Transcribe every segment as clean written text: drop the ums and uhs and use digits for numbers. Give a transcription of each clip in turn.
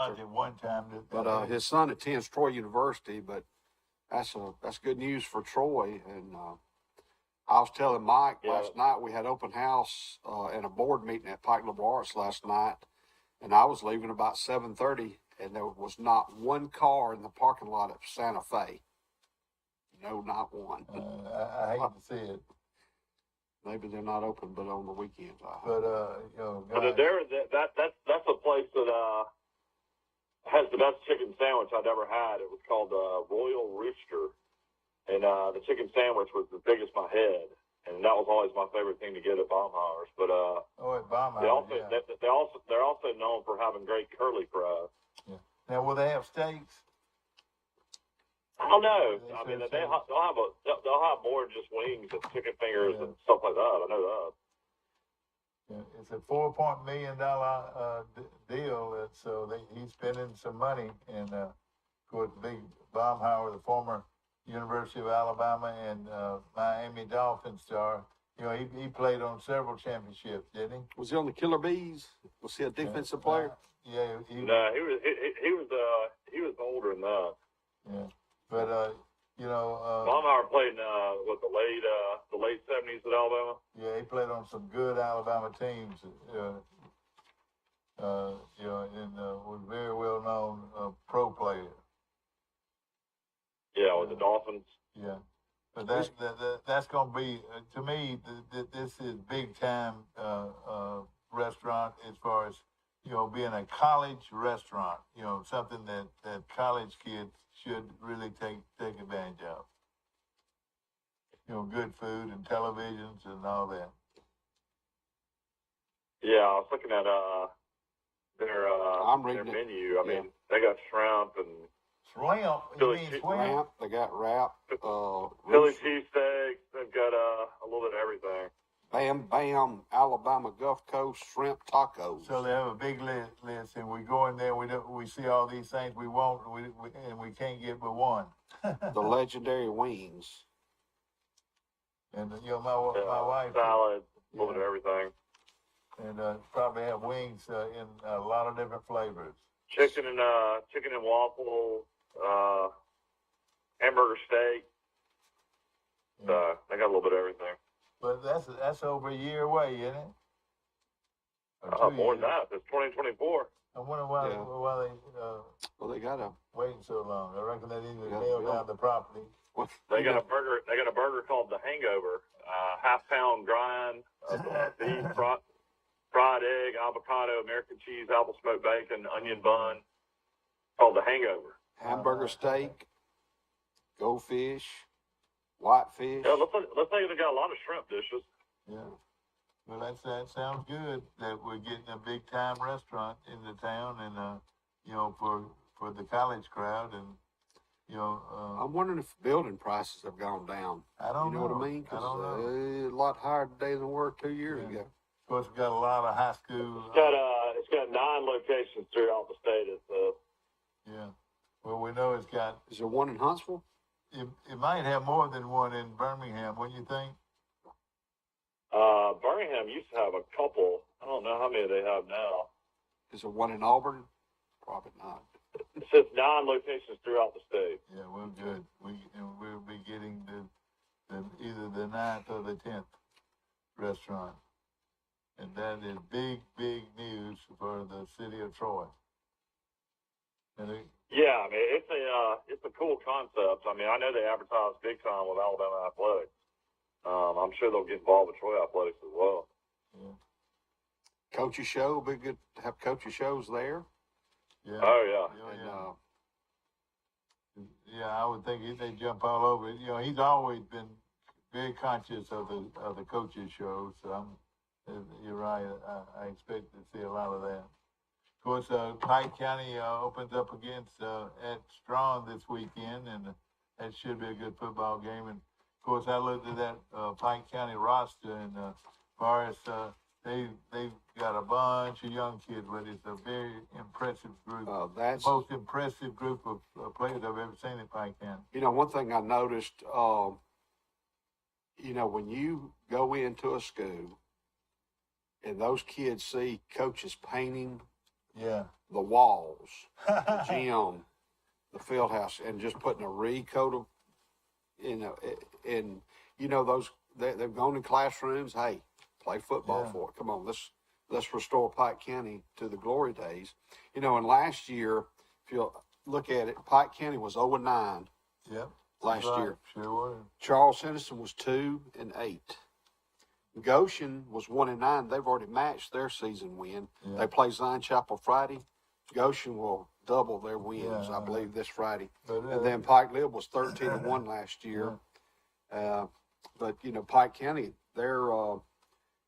at one time. But his son attends Troy University, but that's good news for Troy. And I was telling Mike last night we had open house and a board meeting at Pike Liberal Arts last night, and I was leaving about 7:30, and there was not one car in the parking lot of Santa Fe. No, not one. I hate to see it. Maybe they're not open, but on the weekends. But but that's a place that has the best chicken sandwich I'd ever had. It was called Royal Rooster, and the chicken sandwich was as big as my head, and that was always my favorite thing to get at Baumhauer's. But at Baumhauer's, they're also known for having great curly fries. Yeah. Now, will they have steaks? I don't know. I mean, they'll have more than just wings and chicken fingers and stuff like that. I know that. Yeah, it's a $4 million deal, so he's spending some money. And of course, Big Baumhauer, the former University of Alabama and Miami Dolphins star, he played on several championships, didn't he? Was he on the Killer Bees? Was he a defensive player? Yeah, he was older than that. Yeah. But Baumhauer played in the late 70s at Alabama. Yeah, he played on some good Alabama teams. And was very well known pro player. Yeah, with the Dolphins. Yeah, but that's going to be to me. This is big time restaurant as far as being a college restaurant. Something that college kids should really take advantage of. Good food and televisions and all that. Yeah, I was looking at their menu. I mean, they got shrimp and shrimp. They got wrap. Philly cheesesteaks. They've got a little bit of everything. Bam Bam Alabama Gulf Coast shrimp tacos. So they have a big list, and we go in there. We see all these things we want, and we can't get but one. The legendary wings. And my wife salad, a little bit of everything, and probably have wings in a lot of different flavors. Chicken and waffle, hamburger steak. Yeah. They got a little bit of everything. But that's over a year away, isn't it? More than that. It's 2024. I wonder why they gotta waiting so long. I reckon they need to nail down the property. They got a burger. They got a burger called the Hangover. Half-pound grind of beef, fried egg, avocado, American cheese, apple smoked bacon, onion bun. Called the Hangover. Hamburger steak, goldfish, whitefish. Yeah, looks like they got a lot of shrimp dishes. Yeah. Well, that sounds good. That we're getting a big time restaurant in the town, and for the college crowd, and I'm wondering if building prices have gone down. I don't know. You know what I mean? I don't know. A lot higher today than they were 2 years ago. Of course, we got a lot of high school. It's got 9 locations throughout the state. Yeah. Well, we know it's got. Is there one in Huntsville? It might have more than one in Birmingham. What do you think? Birmingham used to have a couple. I don't know how many they have now. Is there one in Auburn? Probably not. It says 9 locations throughout the state. Yeah, we're good. We'll be getting either the 9th or the 10th restaurant, and that is big news for the city of Troy. Yeah, I mean it's a cool concept. I mean, I know they advertise big time with Alabama athletics. I'm sure they'll get involved with Troy athletics as well. Yeah. Coach's show will be good to have coach's shows there. Yeah. Oh yeah. Yeah, I would think they jump all over it. He's always been very conscious of the coaches show. So you're right. I expect to see a lot of that. Of course, Pike County opens up against at Strong this weekend, and that should be a good football game. And of course, I looked at that Pike County roster, and as far as they've got a bunch of young kids, but it's a very impressive group. That's the most impressive group of players I've ever seen at Pike County. One thing I noticed, when you go into a school and those kids see coaches painting Yeah. the walls, the gym, the field house, and just putting a recoat of, those, they've gone in classrooms. Hey, play football Yeah. for it. Come on, let's restore Pike County to the glory days. And last year, if you look at it, Pike County was 0-9 Yep. last Right. year. Sure was. Charles Henderson was 2-8. Goshen was 1-9. They've already matched their season win. Yeah. They play Zion Chapel Friday. Goshen will double their wins, Yeah, I believe, this Friday. But, And then Pike Lib was 13-1 last year. But Pike County, they're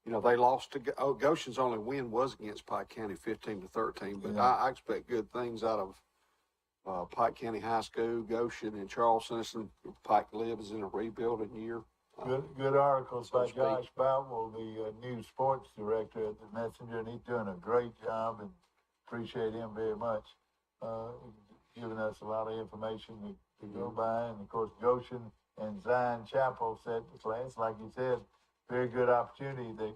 they lost to Goshen's only win was against Pike County, 15-13. But Yeah. I expect good things out of Pike County High School, Goshen, and Charles Henderson. Pike Lib is in a rebuilding year. Good articles so by to speak. Josh Bowell, the new sports director at the Messenger, and he's doing a great job, and appreciate him very much. Giving us a lot of information to go by, and of course Goshen and Zion Chapel set the place, like you said, very good opportunity that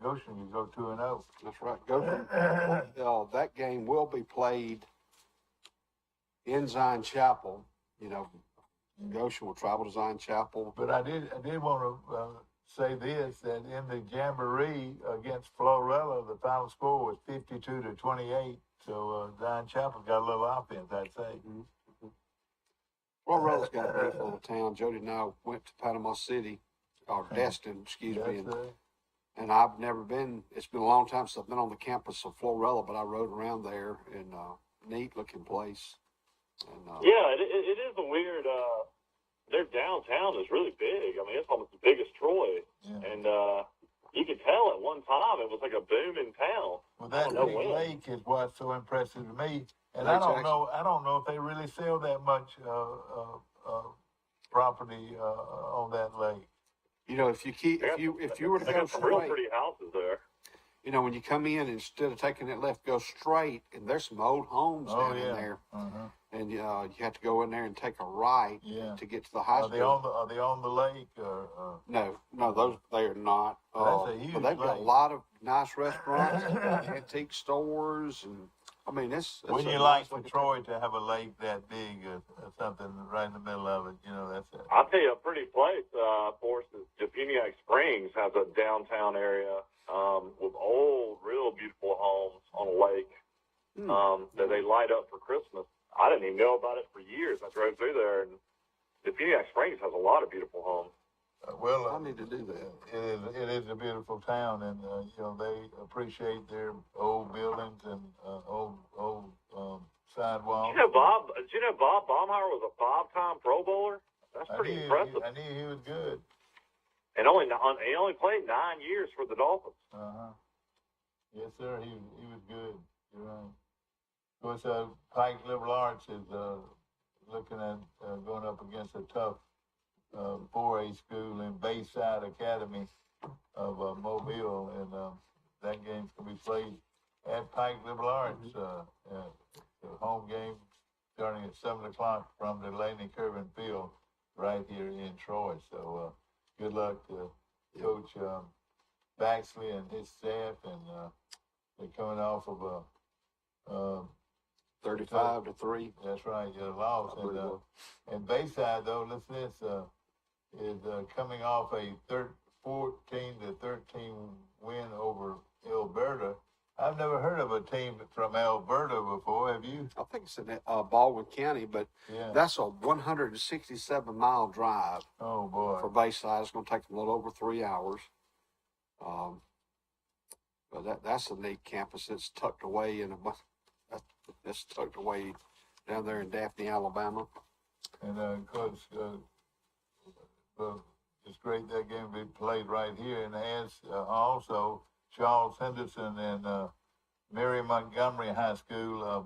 Goshen can go 2-0. That's right. Goshen. That game will be played in Zion Chapel. Goshen will travel to Zion Chapel. But I did want to say this, that in the Jamboree against Florella, the final score was 52-28. So Zion Chapel got a little offense, I'd say. Mm-hmm. Florella's got a beautiful little town. Jody and I went to Panama City, or Destin, excuse me. And I've never been, it's been a long time since I've been on the campus of Florella, but I rode around there, and neat looking place. And, yeah, it is a weird, their downtown is really big. I mean, it's almost as big as Troy. Yeah. And you could tell at one time it was like a booming town. Well, that big lake is what's so impressive to me. And I don't know if they really sell that much property on that lake. If you were to go some real straight, pretty houses there. when you come in, instead of taking that left, go straight, and there's some old homes down in there. Uh-huh. And you have to go in there and take a right to get to the high school. Are they on the lake? No, those they are not. That's a huge but they've got lake. a lot of nice restaurants, antique stores, and I mean it's. Wouldn't you like for Troy to have a lake that big or something right in the middle of it? That's it. I'll tell you, a pretty place for us is Defuniak Springs has a downtown area with old, real beautiful homes on a lake that they light up for Christmas. I didn't even know about it for years. I drove through there, and Defuniak Springs has a lot of beautiful homes. I need to do that. It is a beautiful town, and they appreciate their old buildings and old sidewalks. Did you know Bob Baumhauer was a 5-time Pro Bowler? That's pretty impressive. I knew he was good. And he only played 9 years for the Dolphins. Yes, sir. He was good. You're right. Of course, Pike Liberal Arts is looking at going up against a tough 4A school in Bayside Academy of Mobile, and that game's going to be played at Pike Liberal Arts. The home game starting at 7 o'clock from the Laney Kirvin Field right here in Troy. So good luck to Coach Baxley and his staff, and they're coming off of a 35-3. That's right, you lost. And Bayside, though, listen to this, is coming off a 14-13 win over Alberta. I've never heard of a team from Alberta before. Have you? I think it's in Baldwin County, but that's a 167-mile drive. Oh, boy. For Bayside. It's going to take them a little over 3 hours. But that's a neat campus. It's tucked away it's tucked away down there in Daphne, Alabama. And of course, it's great that game will be played right here. And as also Charles Henderson and Mary Montgomery High School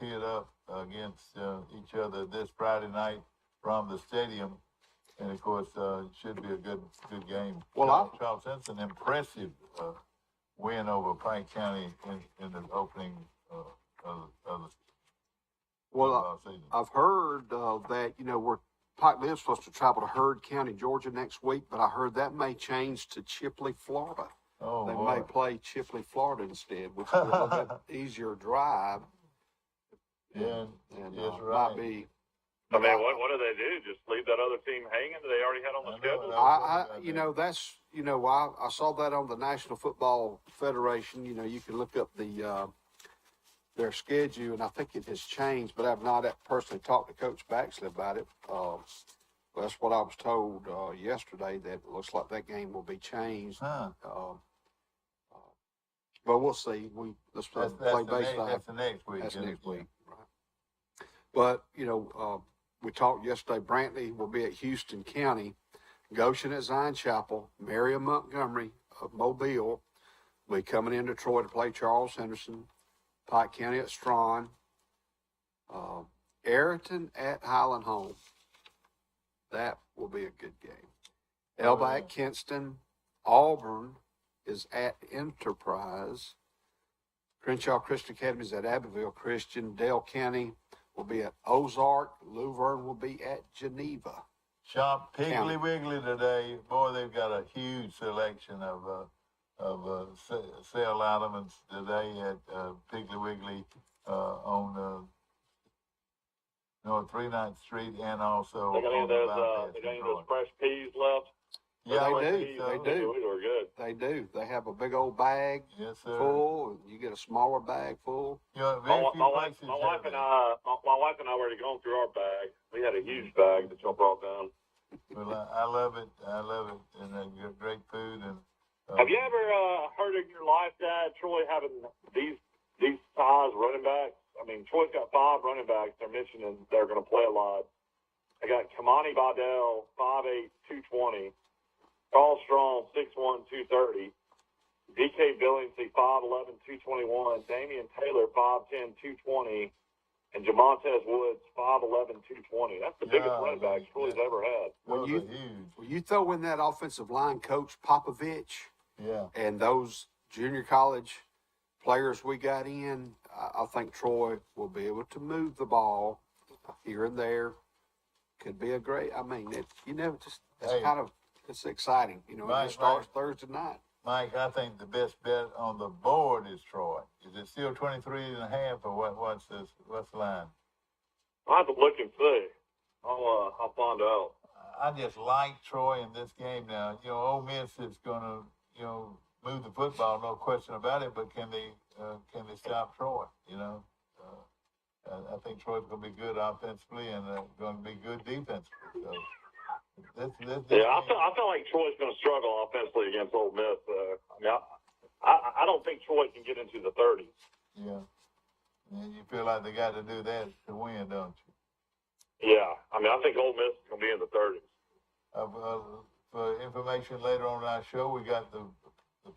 teared up against each other this Friday night from the stadium. And of course, it should be a good game. Well, Charles Henderson, impressive win over Pike County in the opening of the season. I've heard that Pike Lib's supposed to travel to Heard County, Georgia next week, but I heard that may change to Chipley, Florida. Oh, they boy. may play Chipley, Florida instead, which will be a little bit easier drive. Yeah, And that's might right. be. I mean, what do they do? Just leave that other team hanging that they already had on the I know, schedule? I saw that on the National Football Federation. You can look up their schedule, and I think it has changed, but I've not personally talked to Coach Baxley about it. That's what I was told yesterday, that it looks like that game will be changed. Huh. But we'll see. Let's play baseball. That's the next week. That's next week, right? But we talked yesterday. Brantley will be at Houston County, Goshen at Zion Chapel, Marion Montgomery of Mobile will be coming into Troy to play Charles Henderson, Pike County at Strawn, Ayrton at Highland Home. That will be a good game. Elba at Kinston, Auburn is at Enterprise. Crenshaw Christian Academy is at Abbeville Christian. Dale County will be at Ozark. Luverne will be at Geneva. Shop Piggly Wiggly today. Boy, they've got a huge selection of sale items today at Piggly Wiggly on North 39th Street, and also They got any on of the those, bypass they in got any of Troy. those fresh peas left? Yeah, They I do. think so. They do. They were good. They do. They have a big old bag Yes, sir. full. You get a smaller bag full. You know, My, very few my wife, places my have wife that. and my wife and I were already going through our bag. We had a huge bag that y'all brought down. Well, I love it. I love it, and great food. And Have you ever heard in your life, Dad, Troy having these size running backs? I mean, Troy's got 5 running backs. They're mentioning they're going to play a lot. They got Kamani Baudel, 5'8", 220. Carl Strong, 6'1", 230. DK Billingsley, 5'11", 221. Damian Taylor, 5'10", 220. And Jamontez Woods, 5'11", 220. That's the biggest running back Troy's ever had. those you- are huge. When you throw in that offensive line coach Popovich Yeah. and those junior college players we got in, I think Troy will be able to move the ball here and there. Could be a great. I mean, it's exciting. Right, it starts right. Thursday night. Mike, I think the best bet on the board is Troy. Is it still 23.5 or what? What's the line? I'll have to look and see. I'll find out. I just like Troy in this game now. Ole Miss is gonna, move the football, no question about it. But can they stop Troy? I think Troy's gonna be good offensively and going to be good defensively. So this Yeah, I game- feel like Troy's going to struggle offensively against Ole Miss. I mean, I don't think Troy can get into the 30s. Yeah. And you feel like they got to do that to win, don't you? Yeah, I mean, I think Ole Miss is going to be in the 30s. For information later on in our show, we got the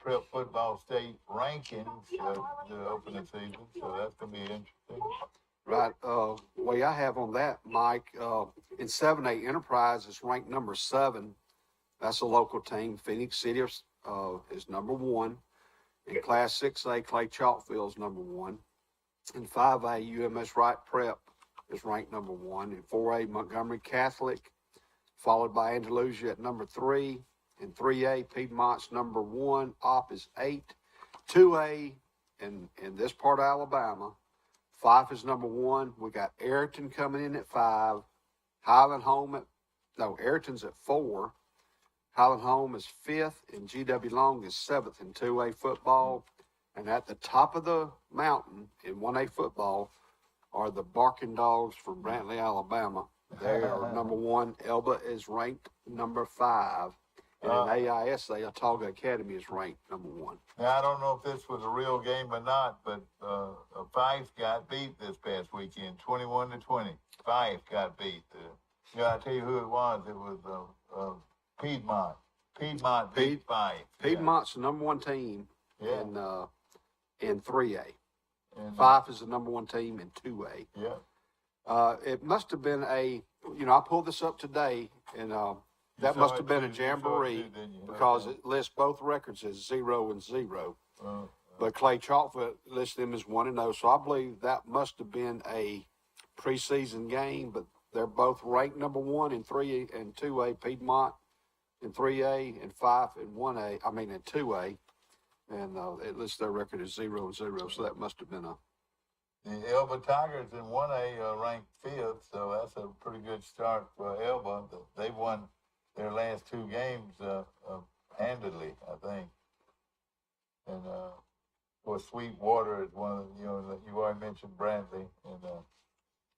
prep football state rankings of the opening season, so that's going to be interesting. Right. Way I have on that, Mike, in 7A Enterprise is ranked number 7. That's a local team. Phoenix City is number 1. In Class 6A, Clay Chalkville is number 1. In 5A, UMS Wright Prep is ranked number 1. In 4A, Montgomery Catholic, followed by Andalusia at number 3. In 3A, Piedmont's number 1. Op is 8. 2A, in this part of Alabama, 5 is number 1. We got Ayrton coming in at 5. Ayrton's at 4. Highland Home is 5th, and GW Long is 7th in 2A football. And at the top of the mountain in 1A football are the Barking Dogs from Brantley, Alabama. They are number 1. Elba is ranked number 5. And in AISA, Autauga Academy is ranked number 1. Now, I don't know if this was a real game or not, but Fife got beat this past weekend, 21-20. Fife got beat. I tell you who it was. It was Piedmont. Piedmont beat Fife. Piedmont's the number 1 team Yeah. in 3A. And, Fife is the number 1 team in 2A. Yeah. It must have been I pulled this up today, and that saw must it have been a too, you saw it jamboree too, didn't you? because Okay. it lists both records as 0 and 0. Uh, But Clay Chalkfoot lists them as 1-0. So I believe that must have been a preseason game, but they're both ranked number 1 in 3 and 2A. Piedmont in 3A and Fife in 1A. I mean in 2A. and it lists their record as 0-0. So that must have been a. The Elba Tigers in 1A ranked 5th, so that's a pretty good start for Elba. They've won their last 2 games handedly, I think. And of course, Sweetwater is one of the, you already mentioned Brantley, and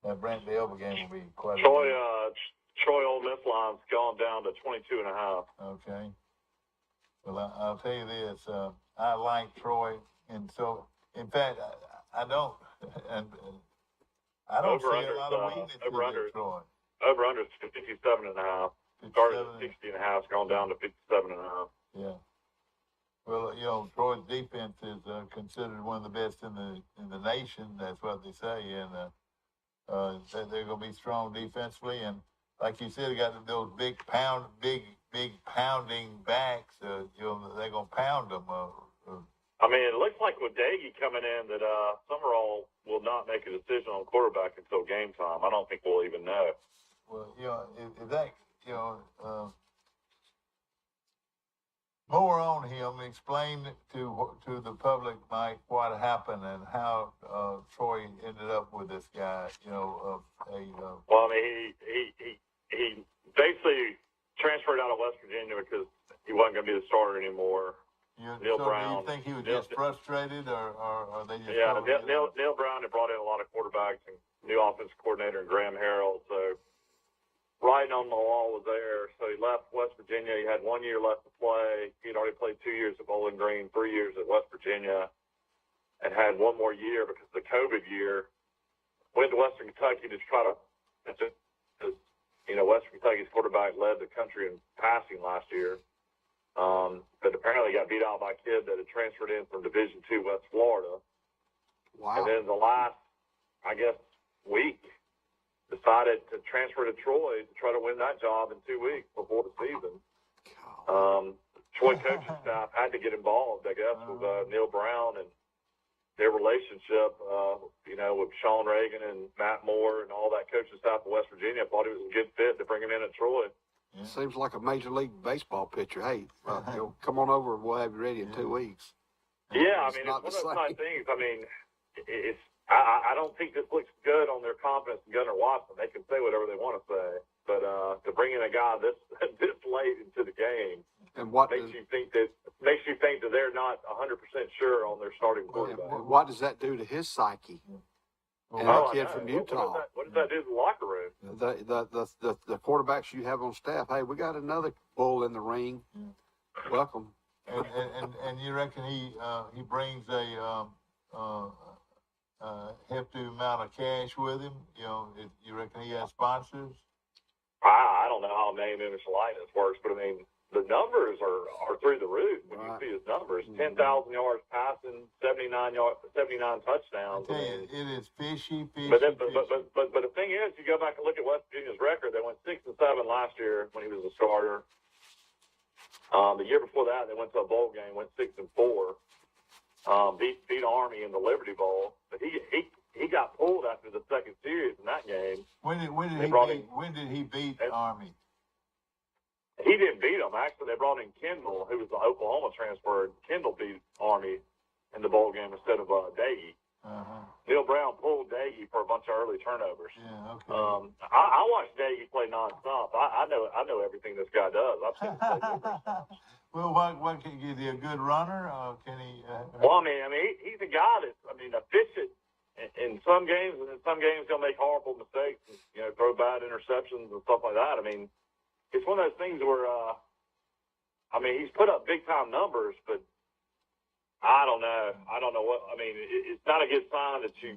that Brantley Elba game will be quite. Troy Ole Miss line's gone down to 22.5. Okay. Well, I'll tell you this. I like Troy, and so in fact, I don't, and I don't see a lot of weaknesses in Troy. Over under 57.5. Started at 60.5. It's gone down to 57.5. Yeah. Well, Troy's defense is considered one of the best in the nation. That's what they say, and they're going to be strong defensively. And like you said, they got those big pounding backs. They're going to pound them. I mean, it looks like with Daggy coming in that Summerall will not make a decision on quarterback until game time. I don't think we'll even know. Well, if that, more on him. Explain to the public, Mike, what happened and how Troy ended up with this guy. Well, I mean, he basically transferred out of West Virginia because he wasn't going to be the starter anymore. Neil Brown. Do you think he was just frustrated, or they just? Yeah, Neil Brown had brought in a lot of quarterbacks and new offensive coordinator and Graham Harrell, so writing on the wall was there. So he left West Virginia. He had 1 year left to play. He had already played 2 years at Bowling Green, 3 years at West Virginia, and had one more year because of the COVID year. Went to Western Kentucky to try to, Western Kentucky's quarterback led the country in passing last year. But apparently got beat out by a kid that had transferred in from Division II West Florida. Wow. And then the last, I guess, week, decided to transfer to Troy to try to win that job in 2 weeks before the season. Troy coaching staff had to get involved, I guess, with Neil Brown and their relationship, with Sean Reagan and Matt Moore and all that coaching staff of West Virginia. Thought he was a good fit to bring him in at Troy. Yeah. Seems like a Major League Baseball pitcher. Hey, come on over and we'll have you ready in 2 weeks. Yeah, I mean, it's one of those kind of things. I mean, I don't think this looks good on their confidence in Gunnar Watson. They can say whatever they want to say, but to bring in a guy this late into the game and what makes you think that they're not 100% sure on their starting quarterback. What does that do to his psyche? And a kid from Utah. What does that do to the locker room? The quarterbacks you have on staff. Hey, we got another bull in the ring. Yeah. Welcome. And you reckon he brings a hefty amount of cash with him? You reckon he has sponsors? I don't know how name, image, and likeness works, but I mean, the numbers are through the roof when you see his numbers. 10,000 yards passing, 79 touchdowns. I tell you, it is fishy. But the thing is, you go back and look at West Virginia's record. They went 6-7 last year when he was a starter. The year before that, they went to a bowl game, went 6-4. Beat Army in the Liberty Bowl, but he got pulled after the second series in that game. When did he beat Army? He didn't beat them. Actually, they brought in Kendall, who was the Oklahoma transfer. Kendall beat Army in the bowl game instead of Daggy. Neil Brown pulled Daggy for a bunch of early turnovers. Yeah, okay. I watched Daggy play nonstop. I know everything this guy does. I've seen him play numerous. Well, what can he a good runner? Can he? Well, I mean, he's a guy that's efficient in some games, and in some games he'll make horrible mistakes, and, throw bad interceptions and stuff like that. I mean, it's one of those things where, he's put up big time numbers, but I don't know. I don't know what. I mean, it's not a good sign that you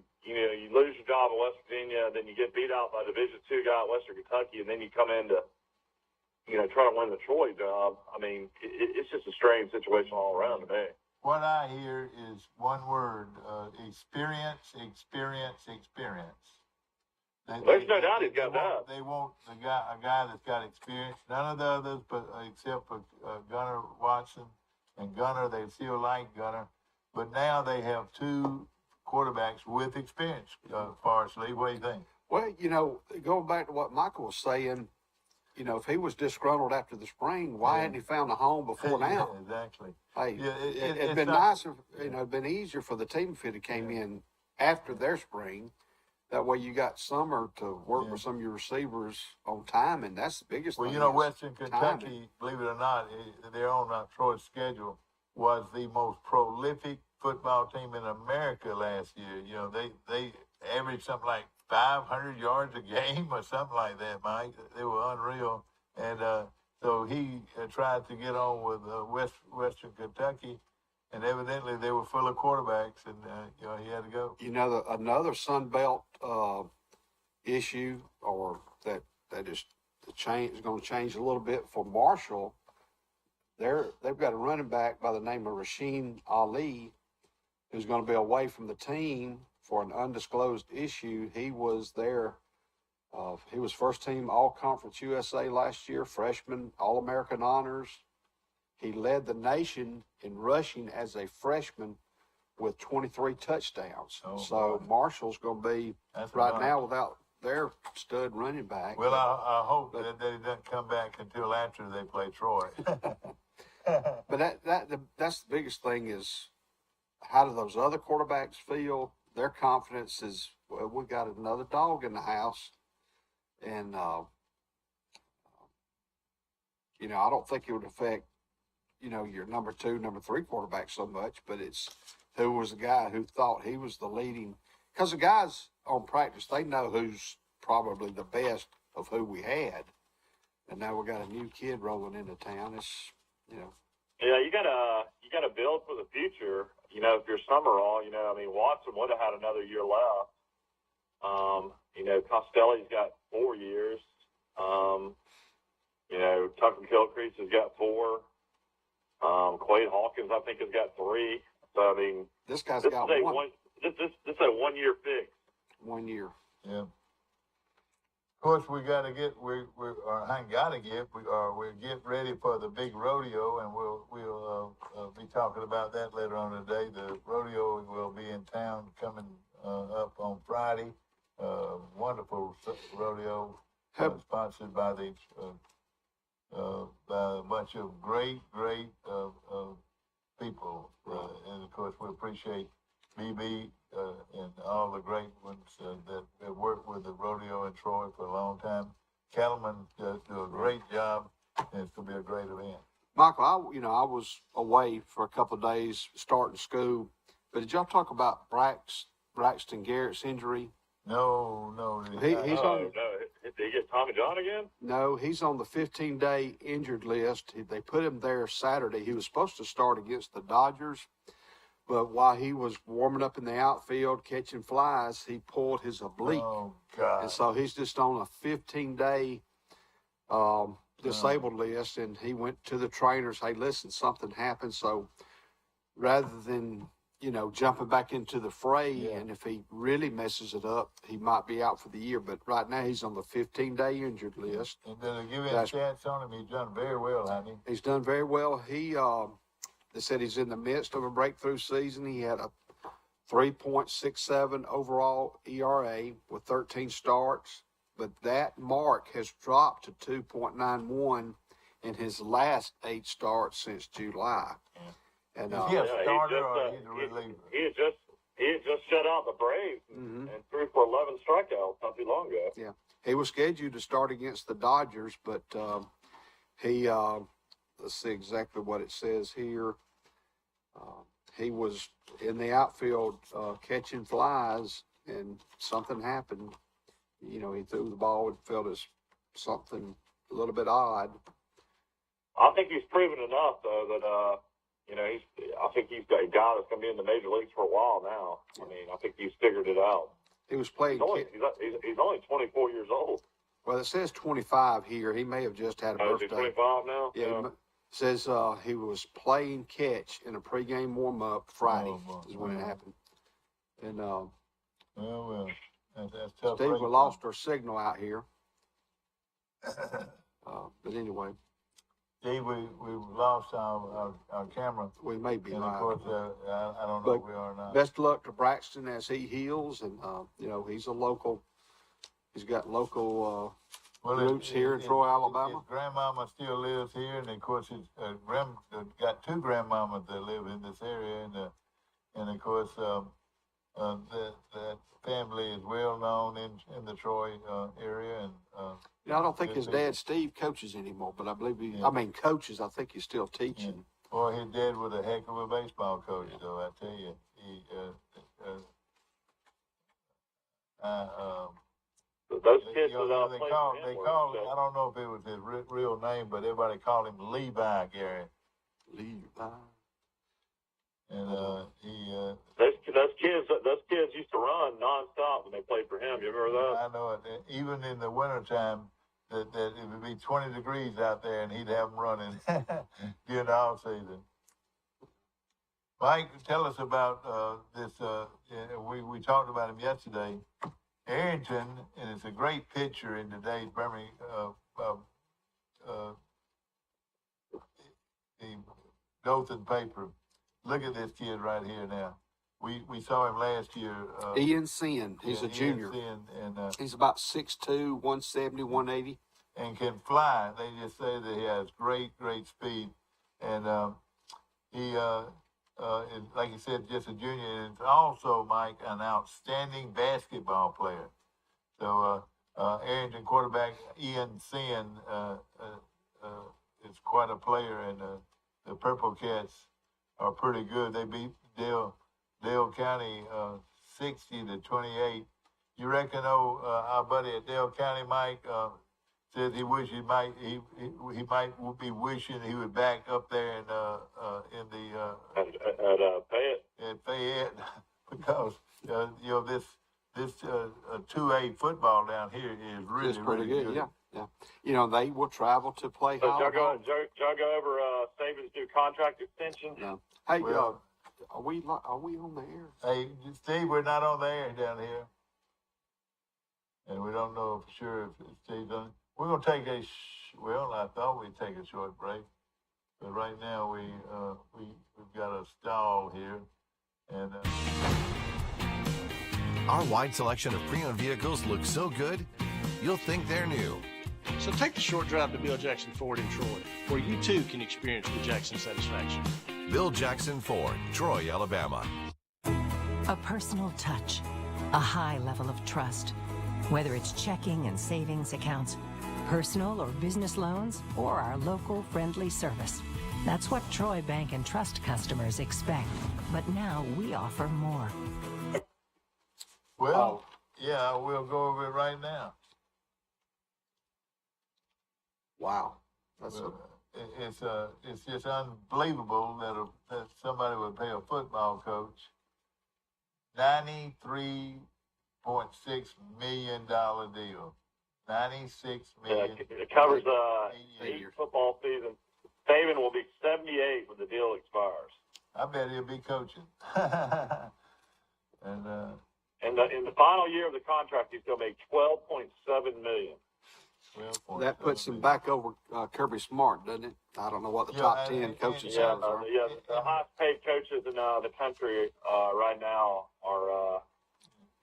lose your job at West Virginia, then you get beat out by a Division II guy at Western Kentucky, and then you come in to, try to win the Troy job. I mean, it's just a strange situation all around to me. What I hear is one word: experience. There's no doubt he's got that. They want a guy that's got experience. None of the others, but except for Gunnar Watson and Gunnar, they still like Gunnar. But now they have two quarterbacks with experience. Forrest Lee, what do you think? Well, going back to what Michael was saying, you know, if he was disgruntled after the spring, why hadn't he found a home before now? Yeah, exactly. Hey, Yeah, it'd been nicer, you know, it'd been easier for the team if it came in after their spring. That way you got summer to work with some of your receivers on time, and that's the biggest thing. Well, you know, Western Kentucky, believe it or not, their own Troy's schedule was the most prolific football team in America last year. You know, they averaged something like 500 yards a game or something like that, Mike. They were unreal. And so he tried to get on with Western Kentucky, and evidently they were full of quarterbacks, and you know, he had to go. You know, another Sun Belt issue, or that is going to change a little bit for Marshall. They've got a running back by the name of Rasheem Ali, who's going to be away from the team for an undisclosed issue. He was there. He was first team All-Conference USA last year, freshman All-American honors. He led the nation in rushing as a freshman with 23 touchdowns. Oh, so boy. Marshall's going to be now without their stud running back. Well, I hope that he doesn't come back until after they play Troy. But that's the biggest thing is, how do those other quarterbacks feel? Their confidence is, well, we got another dog in the house. And, you know, I don't think it would affect, you know, your number 2, number 3 quarterback so much, but it's who was the guy who thought he was the leading. Because the guys on practice, they know who's probably the best of who we had. And now we got a new kid rolling into town. It's, you know. Yeah, you gotta build for the future. You know, if you're Summerall, you know, I mean, Watson would have had another year left. You know, Costelli's got 4 years. You know, Tucker Gilcrease has got 4. Quade Hawkins, I think, has got 3. So I mean, this guy's got one. This is a 1-year fix. 1 year. Yeah. Of course, we got to get we get ready for the big rodeo, and we'll be talking about that later on today. The rodeo will be in town coming up on Friday. Wonderful rodeo sponsored by by a bunch of great people, and of course we appreciate BB and all the great ones that have worked with the rodeo in Troy for a long time. Cattlemen do a great job, and it's going to be a great event. Michael, I was away for a couple of days starting school, but did y'all talk about Braxton Garrett's injury? No. He's no. Did he get Tommy John again? No, he's on the 15-day injured list. They put him there Saturday. He was supposed to start against the Dodgers, but while he was warming up in the outfield catching flies, he pulled his oblique. Oh, God. And so he's just on a 15-day disabled list, and he went to the trainers, hey, listen, something happened. So rather than, you know, jumping back into the fray, and if he really messes it up, he might be out for the year. But right now he's on the 15-day injured list. And did they give him a chance on him? He's done very well, hasn't he? He's done very well. They said he's in the midst of a breakthrough season. He had a 3.67 overall ERA with 13 starts, but that mark has dropped to 2.91 in his last 8 starts since July. And is he a starter or he's a reliever? He had just shut out the Braves and threw for 11 strikeouts not too long ago. Yeah, he was scheduled to start against the Dodgers, but he let's see exactly what it says here. He was in the outfield catching flies, and something happened. You know, he threw the ball and felt as something a little bit odd. I think he's proven enough, though, that you know, I think he's got a guy that's going to be in the major leagues for a while now. I mean, I think he's figured it out. He was playing. He's only 24 years old. Well, it says 25 here. He may have just had a birthday. Is he 25 now? Yeah. It says he was playing catch in a pregame warm-up Friday is when it happened. And well, that's tough. Steve, we lost our signal out here. But anyway. Steve, we lost our camera. We may be and live. Of course, I don't know if we are or not. Best of luck to Braxton as he heals, and you know, he's a local. He's got local roots here in Troy, Alabama? His grandmama still lives here, and of course his got two grandmamas that live in this area, and of course that family is well known in the Troy area, and Yeah, I don't think his dad Steve coaches anymore, but I believe coaches. I think he's still teaching. Yeah. Well, his dad was a heck of a baseball coach, though. I tell you, those kids they called. I don't know if it was his real name, but everybody called him Levi, Gary. Levi. And those kids used to run nonstop when they played for him. You remember that? I know it. Even in the wintertime, that it would be 20 degrees out there, and he'd have them running during the off season. Mike, tell us about this. We talked about him yesterday. Arrington, and it's a great picture in today's Birmingham, the Dothan paper. Look at this kid right here now. We saw him last year. Ian Sin. He's a junior. Sin, and he's about 6'2", 170, 180. And can fly. They just say that he has great speed. And he, is, like you said, just a junior. And also, Mike, an outstanding basketball player. So Arrington quarterback Ian Sin is quite a player, and the Purple Cats are pretty good. They beat Dale County 60-28. You reckon? Our buddy at Dale County, Mike, says he wish he might be wishing he was back up there in the Fayette. At Fayette, because this 2A football down here is really pretty good. Yeah. Yeah. They will travel to play. So y'all go over Saban's new contract extension? Yeah. Hey, Well, are we on the air? Hey, Steve, we're not on the air down here, and we don't know for sure if Steve's on. We're gonna take I thought we'd take a short break, but right now we've got a stall here, and. Our wide selection of pre-owned vehicles looks so good, you'll think they're new. So take the short drive to Bill Jackson Ford in Troy, where you too can experience the Jackson satisfaction. Bill Jackson Ford, Troy, Alabama. A personal touch, a high level of trust. Whether it's checking and savings accounts, personal or business loans, or our local friendly service. That's what Troy Bank and Trust customers expect. But now we offer more. Well, yeah, we'll go over it right now. Wow. That's It's just unbelievable that somebody would pay a football coach $93.6 million deal. $96 million. It covers 8 football seasons. Saban will be 78 when the deal expires. I bet he'll be coaching. And in the final year of the contract, he's going to make $12.7 million. That puts him back over Kirby Smart, doesn't it? I don't know what the top 10 coaches are. The highest paid coaches in the country right now are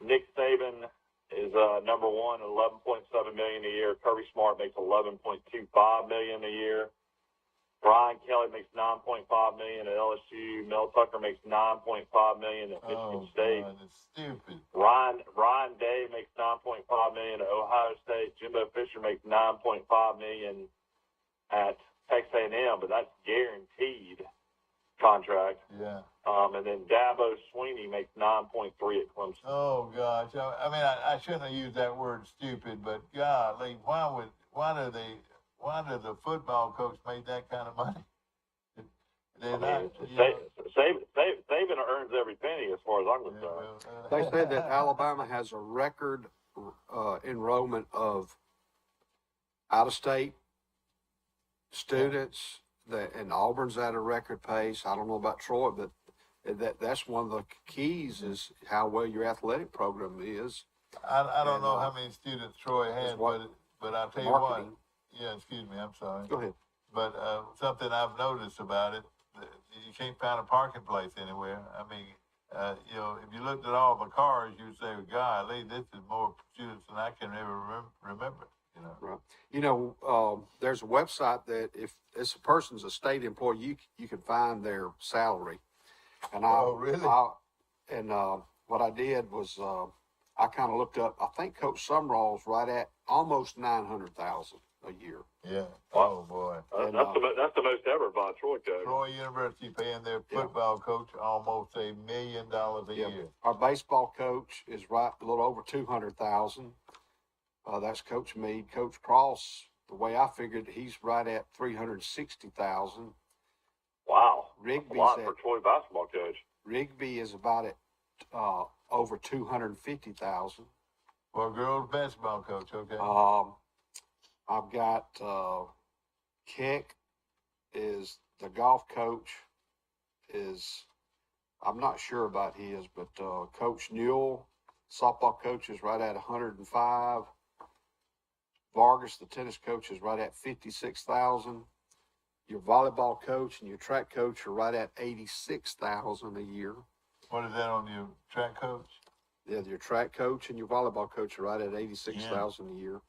Nick Saban is number one at $11.7 million a year. Kirby Smart makes $11.25 million a year. Brian Kelly makes $9.5 million at LSU. Mel Tucker makes $9.5 million at Michigan State. God, it's stupid. Ryan Day makes $9.5 million at Ohio State. Jimbo Fisher makes $9.5 million at Texas A&M, but that's guaranteed contract. Yeah. And then Dabo Sweeney makes $9.3 at Clemson. Oh gosh, I mean, I shouldn't have used that word stupid, but golly, why did the football coach make that kind of money? Saban earns every penny as far as I'm concerned. They said that Alabama has a record enrollment of out-of-state students, and Auburn's at a record pace. I don't know about Troy, but that's one of the keys is how well your athletic program is. I don't know how many students Troy has, but I'll tell you what. Yeah, excuse me, I'm sorry. Go ahead. But something I've noticed about it, you can't find a parking place anywhere. I mean, if you looked at all the cars, you'd say, golly, this is more students than I can ever remember. You know. Right. You know, there's a website that if this person's a state employee, you can find their salary. And Really? What I did was I kind of looked up. I think Coach Summerall's right at almost 900,000 a year. Yeah. Oh boy. That's the most ever by Troy coach. Troy University paying their football coach almost $1 million a year. Our baseball coach is right a little over 200,000. That's Coach Meade. Coach Cross, the way I figured, he's right at 360,000. Wow. Rigby's a lot for Troy basketball coach. Rigby is about at over 250,000. For a girls basketball coach, okay. I've got Keck is the golf coach. I'm not sure about his, but Coach Newell, softball coach, is right at 105. Vargas, the tennis coach, is right at 56,000. Your volleyball coach and your track coach are right at 86,000 a year. What is that on your track coach? Yeah, your track coach and your volleyball coach are right at 86,000 a year.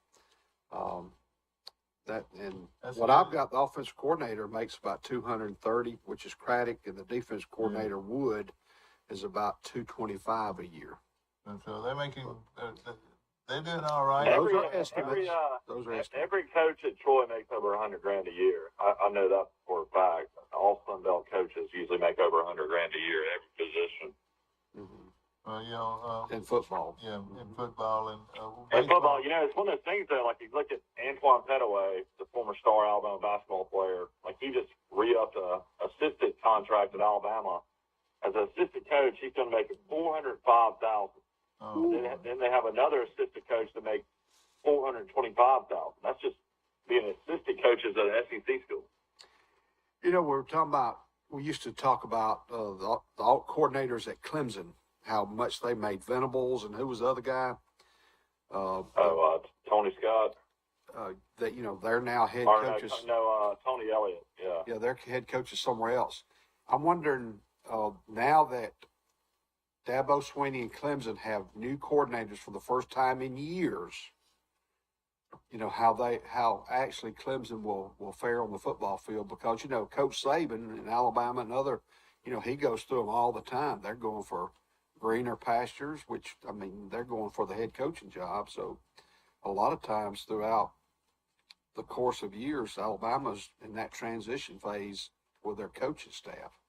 I've got, the offensive coordinator makes about 230, which is Craddock, and the defensive coordinator Wood is about 225 a year. And so they're making, they're doing all right. Those are estimates. Every coach at Troy makes over $100,000 a year. I know that for a fact. All Sun Belt coaches usually make over $100,000 a year at every position. Mm-hmm. Well, you know, in football. Yeah, in football and football. You know, it's one of those things though. Like you look at Antoine Petaway, the former star Alabama basketball player. Like he just re-upped a assistant contract at Alabama. As an assistant coach, he's going to make $405,000. Then they have another assistant coach to make $425,000. That's just being an assistant coach at an SEC school. You know, we used to talk about the coordinators at Clemson, how much they made Venables, and who was the other guy? Tony Scott. They're now head coaches. Tony Elliott. Yeah. Yeah, they're head coaches somewhere else. I'm wondering now that Dabo Swinney and Clemson have new coordinators for the first time in years. You know, how actually Clemson will fare on the football field, because, you know, Coach Saban in Alabama and other, you know, he goes through them all the time. They're going for greener pastures, which, I mean, they're going for the head coaching job. So a lot of times throughout the course of years, Alabama's in that transition phase with their coaching staff.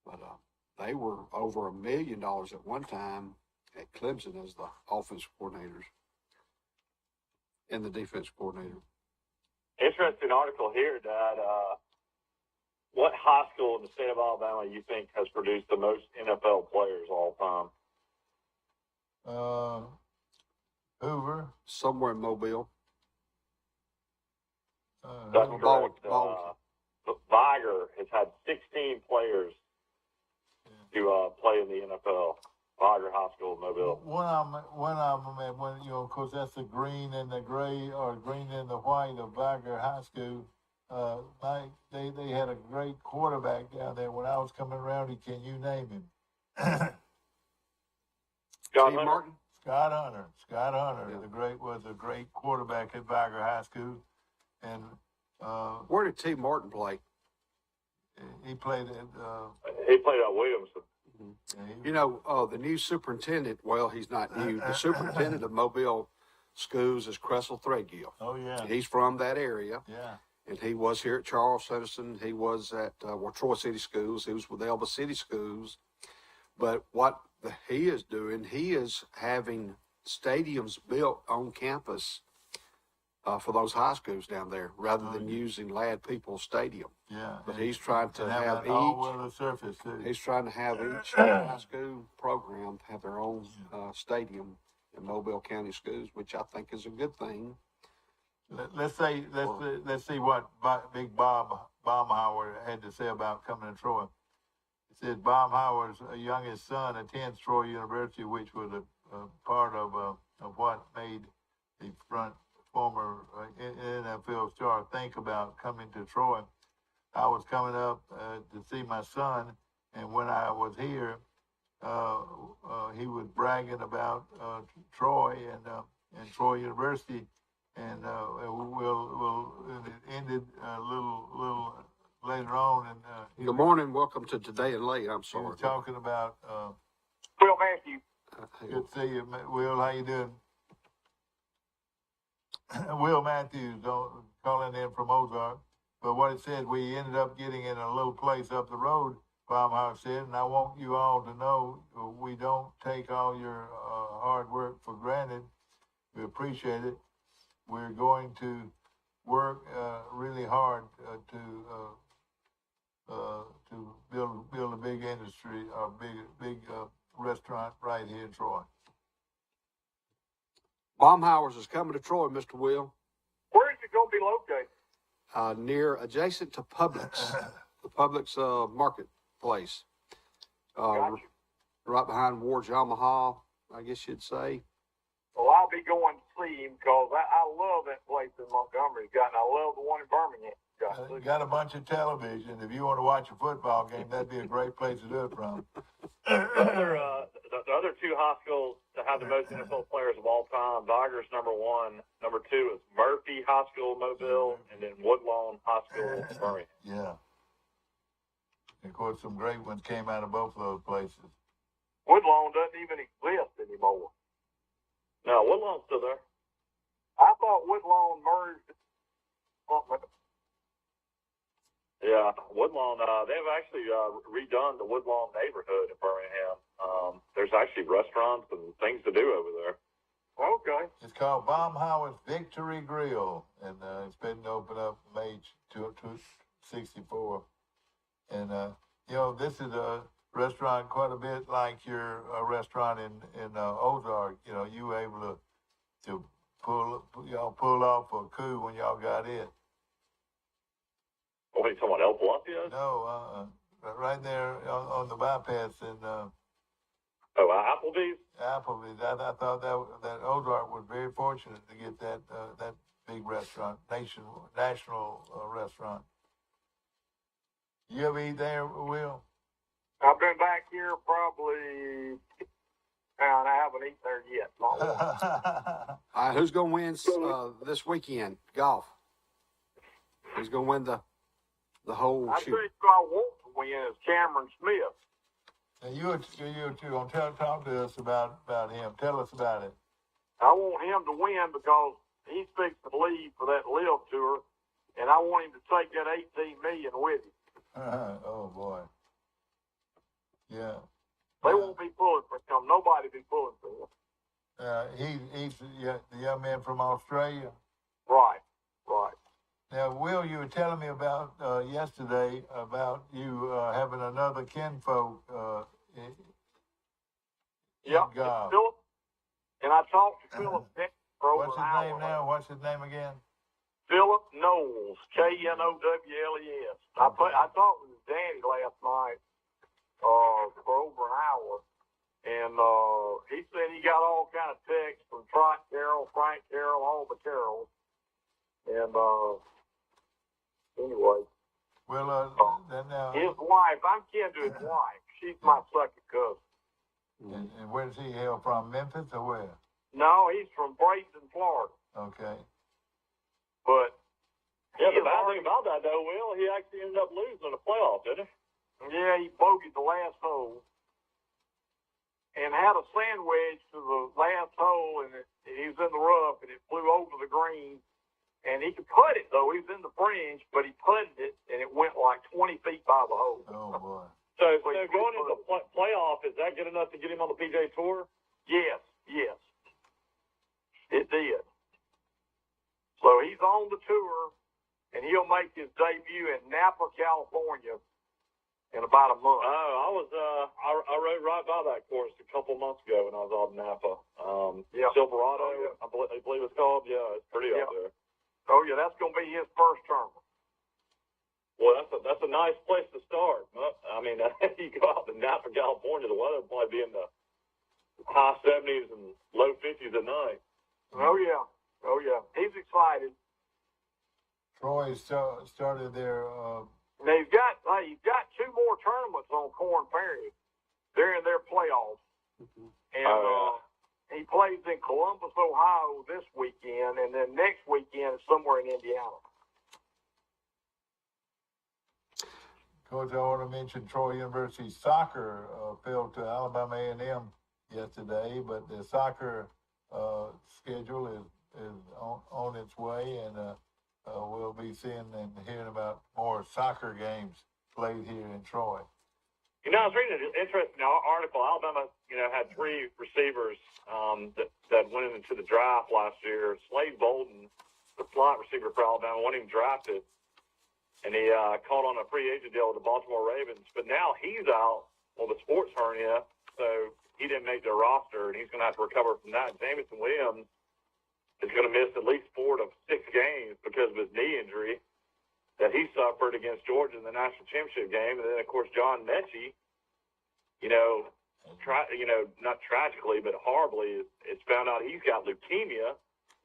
But they were over $1 million at one time at Clemson as the offensive coordinators and the defense coordinator. Interesting article here, Dad. What high school in the state of Alabama you think has produced the most NFL players all time? Hoover. Somewhere in Mobile. That's correct. Viger has had 16 players to play in the NFL. Viger High School, Mobile. One of them, you know, of course, that's the green and the gray, or green and the white of Viger High School. They had a great quarterback down there. When I was coming around, can you name him? Scott Hunter. Scott Hunter, yeah. Was a great quarterback at Viger High School. And where did T. Martin play? He played at Williamson. You know, the new superintendent, well, he's not new. The superintendent of Mobile schools is Cressel Threadgill. Oh, yeah. He's from that area. Yeah. And he was here at Charles Citizen. He was at Troy City Schools. He was with Elba City Schools. But what he is doing, he is having stadiums built on campus for those high schools down there, rather than using Lad Peoples Stadium. Yeah. But he's trying to have all-weather surface too. He's trying to have each high school program have their own stadium in Mobile County schools, which I think is a good thing. Let's see what Big Bob Baumhauer had to say about coming to Troy. He said Baumhauer's youngest son attends Troy University, which was a part of what made the former NFL star think about coming to Troy. I was coming up to see my son, and when I was here, he was bragging about Troy and Troy University. and it ended a little later on, and Good morning. Welcome to Today and Late. I'm he sorry. was talking about. Will Matthews. Good to see you, Will. How you doing? Will Matthews, calling in from Ozark. But what it said, we ended up getting in a little place up the road, Baumhauer said, and I want you all to know we don't take all your hard work for granted. We appreciate it. We're going to work really hard to build a big industry, a big restaurant right here in Troy. Baumhauer's is coming to Troy, Mr. Will. Where is it going to be located? Adjacent to Publix, the Publix marketplace. Gotcha. Right behind Ward's Yamaha, I guess you'd say. Well, I'll be going to see him because I love that place in Montgomery. And I love the one in Birmingham. Got a bunch of television. If you want to watch a football game, that'd be a great place to do it from. The other two high schools to have the most NFL players of all time, Tigers #1. Number 2 is Murphy High School, Mobile, and then Woodlawn High School, Birmingham. Yeah. And of course, some great ones came out of both of those places. Woodlawn doesn't even exist anymore. No, Woodlawn's still there. I thought Woodlawn merged. Yeah, Woodlawn, they've actually redone the Woodlawn neighborhood in Birmingham. There's actually restaurants and things to do over there. Okay. It's called Baumhauer's Victory Grill, and it's been opened up May 264. And, this is a restaurant quite a bit like your restaurant in Ozark. You were able to pull off a coup when y'all got it. What are you talking about, El Palacio? No, right there on the bypass in Applebee's? Applebee's. I thought that Ozark was very fortunate to get that big restaurant, national restaurant. You ever eat there, Will? I've been back here probably, and I haven't eaten there yet. All right, who's going to win this weekend? Golf. Who's going to win the whole I shoot? think I want to win is Cameron Smith. Now you two, talk to us about him. Tell us about it. I want him to win because he's fixing to leave for that Live Tour, and I want him to take that $18 million with him. Oh boy. Yeah. They won't be pulling for him. Nobody be pulling for him. He's the young man from Australia. Right. Now, Will, you were telling me about yesterday about you having another kinfolk. Yeah, Philip. And I talked to Philip for over What's an his hour. name now? What's his name again? Philip Knowles, Knowles. I talked with his daddy last night for over an hour, and he said he got all kind of texts from Trot Carroll, Frank Carroll, all the Carrolls, and anyway. Well, then his wife, I'm kin to his wife. She's my second cousin. And where does he hail from? Memphis or where? No, he's from Bradenton, Florida. Okay. But yeah, the bad thing about that though, Will, he actually ended up losing in the playoffs, didn't he? Yeah, he bogeyed the last hole and had a sand wedge to the last hole, and he was in the rough, and it flew over the green. And he could putt it, though. He was in the fringe, but he putted it, and it went like 20 feet by the hole. Oh, boy. So going into the playoff, is that good enough to get him on the PGA Tour? Yes. It did. So he's on the tour, and he'll make his debut in Napa, California in about a month. Oh, I rode right by that course a couple months ago when I was out in Napa. Silverado, I believe it's called. Yeah, it's pretty out there. Oh, yeah, that's going to be his first tournament. Well, that's a nice place to start. I mean, you go out to Napa, California, the weather will probably be in the high 70s and low 50s at night. Oh, yeah. He's excited. Troy started their... Now, he's got 2 more tournaments on Corn Ferry. They're in their playoffs. And he plays in Columbus, Ohio this weekend. weekend, and then next weekend is somewhere in Indiana. Coach, I want to mention Troy University soccer fell to Alabama A&M yesterday, but the soccer schedule is on its way, and we'll be seeing and hearing about more soccer games played here in Troy. You know, I was reading an interesting article. Alabama, had 3 receivers that went into the draft last year. Slade Bolden, the slot receiver for Alabama, wasn't even drafted, and he called on a free agent deal with the Baltimore Ravens. But now he's out with a sports hernia, so he didn't make their roster, and he's going to have to recover from that. Jamison Williams is going to miss at least 4 to 6 games because of his knee injury that he suffered against Georgia in the national championship game. And then, of course, John Mechie, not tragically, but horribly, it's found out he's got leukemia.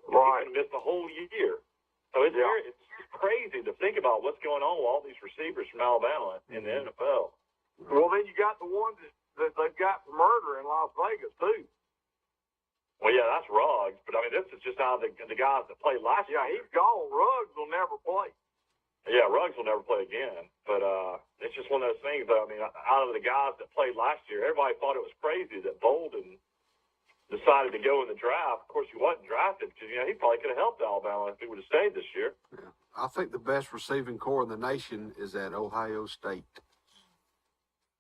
Right. He's going to miss the whole year. So it's it's crazy to think about what's going on with all these receivers from Alabama in the NFL. Well, then you got the ones that they've got for murder in Las Vegas, too. Well, yeah, that's Ruggs. But, I mean, this is just how the guys that played last year. Yeah, he's gone. Ruggs will never play. Yeah, Ruggs will never play again. But it's just one of those things, though. I mean, out of the guys that played last year, everybody thought it was crazy that Bolden decided to go in the draft. Of course, he wasn't drafted because, he probably could have helped Alabama if he would have stayed this year. Yeah. I think the best receiving core in the nation is at Ohio State.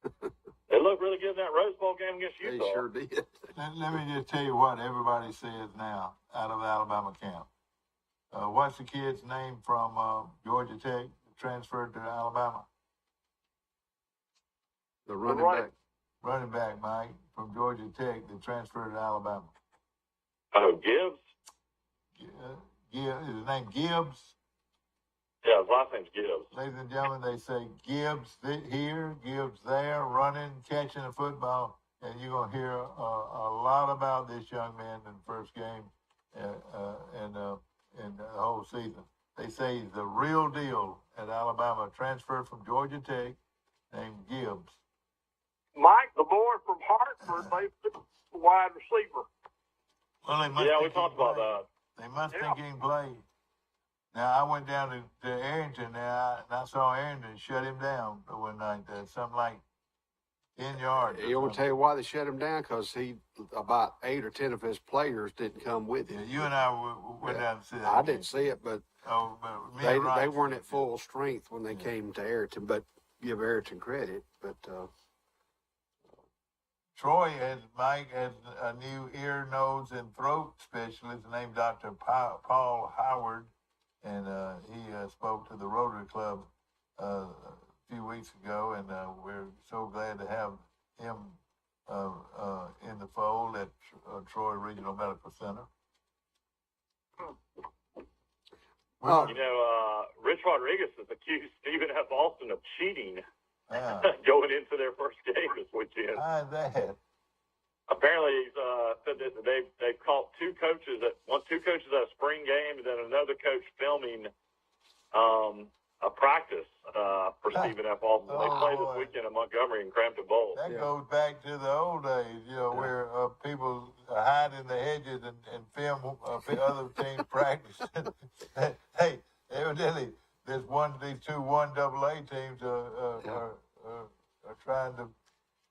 They looked really good in that Rose Bowl game against Utah. They sure did. Let me just tell you what everybody says now out of Alabama camp. What's the kid's name from Georgia Tech transferred to Alabama? The running back. Running back, Mike, from Georgia Tech that transferred to Alabama. Oh, Gibbs? Is his name Gibbs? Yeah, his last name's Gibbs. Ladies and gentlemen, they say Gibbs here, Gibbs there, running, catching the football, and you're going to hear a lot about this young man in the first game and the whole season. They say he's the real deal at Alabama, transferred from Georgia Tech, named Gibbs. Mike, the boy from Hartford, they put the wide receiver. Well, they must we talked about that. They must think he can play. Now, I went down to Arrington now, and I saw Arrington shut him down one night. Something like 10 yards. You want to tell you why they shut him down? Because about 8 or 10 of his players didn't come with him. Yeah, you and I went down to see that. I didn't see it, but they weren't at full strength when they came to Arrington. But give Arrington credit. But Troy Mike has a new ear, nose, and throat specialist named Dr. Paul Howard, and he spoke to the Rotary Club a few weeks ago, and we're so glad to have him in the fold at Troy Regional Medical Center. Rich Rodriguez has accused Stephen F. Austin of cheating going into their first game this weekend. How is that? Apparently, he's said that they've caught two coaches at a spring game, and then another coach filming a practice for Stephen F. Austin. They played this weekend in Montgomery and Crampton Bowl. That goes back to the old days, where people hide in the hedges and film other teams practicing. Hey, evidently, these two 1AA teams are trying to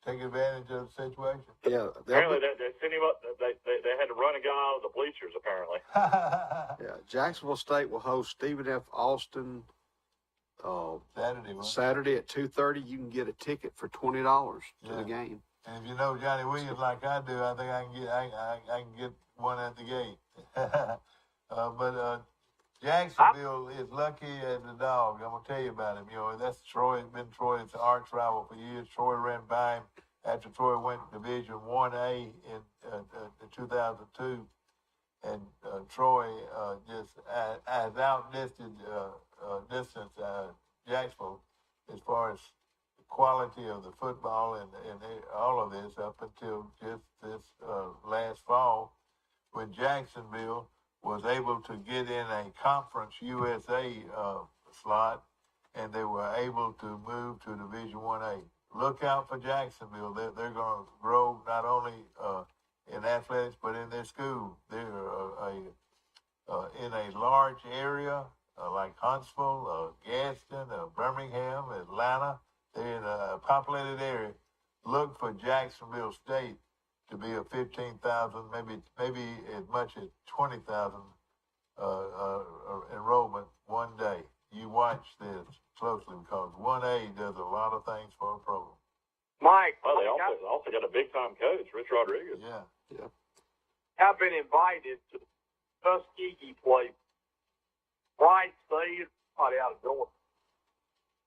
take advantage of the situation. Yeah, apparently they sent him up. They had to run a guy out of the bleachers. Apparently. Yeah, Jacksonville State will host Stephen F. Austin Saturday at 2:30. You can get a ticket for $20 to the game. And if you know Johnny Williams like I do, I think I can get one at the gate. But Jacksonville is lucky as a dog. I'm gonna tell you about him. That's Troy. Been Troy's arch rival for years. Troy ran by him after Troy went Division 1A in 2002, and Troy just has outdistanced Jacksonville as far as the quality of the football and all of this up until just this last fall, when Jacksonville was able to get in a Conference USA slot, and they were able to move to Division 1A. Look out for Jacksonville. They're going to grow not only in athletics, but in their school. They're in a large area like Huntsville, Gadsden, Birmingham, Atlanta, they're in a populated area, look for Jacksonville State to be a 15,000, maybe as much as 20,000 enrollment one day. You watch this closely because 1A does a lot of things for a program. Mike, Well, they also got a big time coach, Rich Rodriguez. Yeah. I've been invited to Tuskegee place. Right, say it's probably out of door.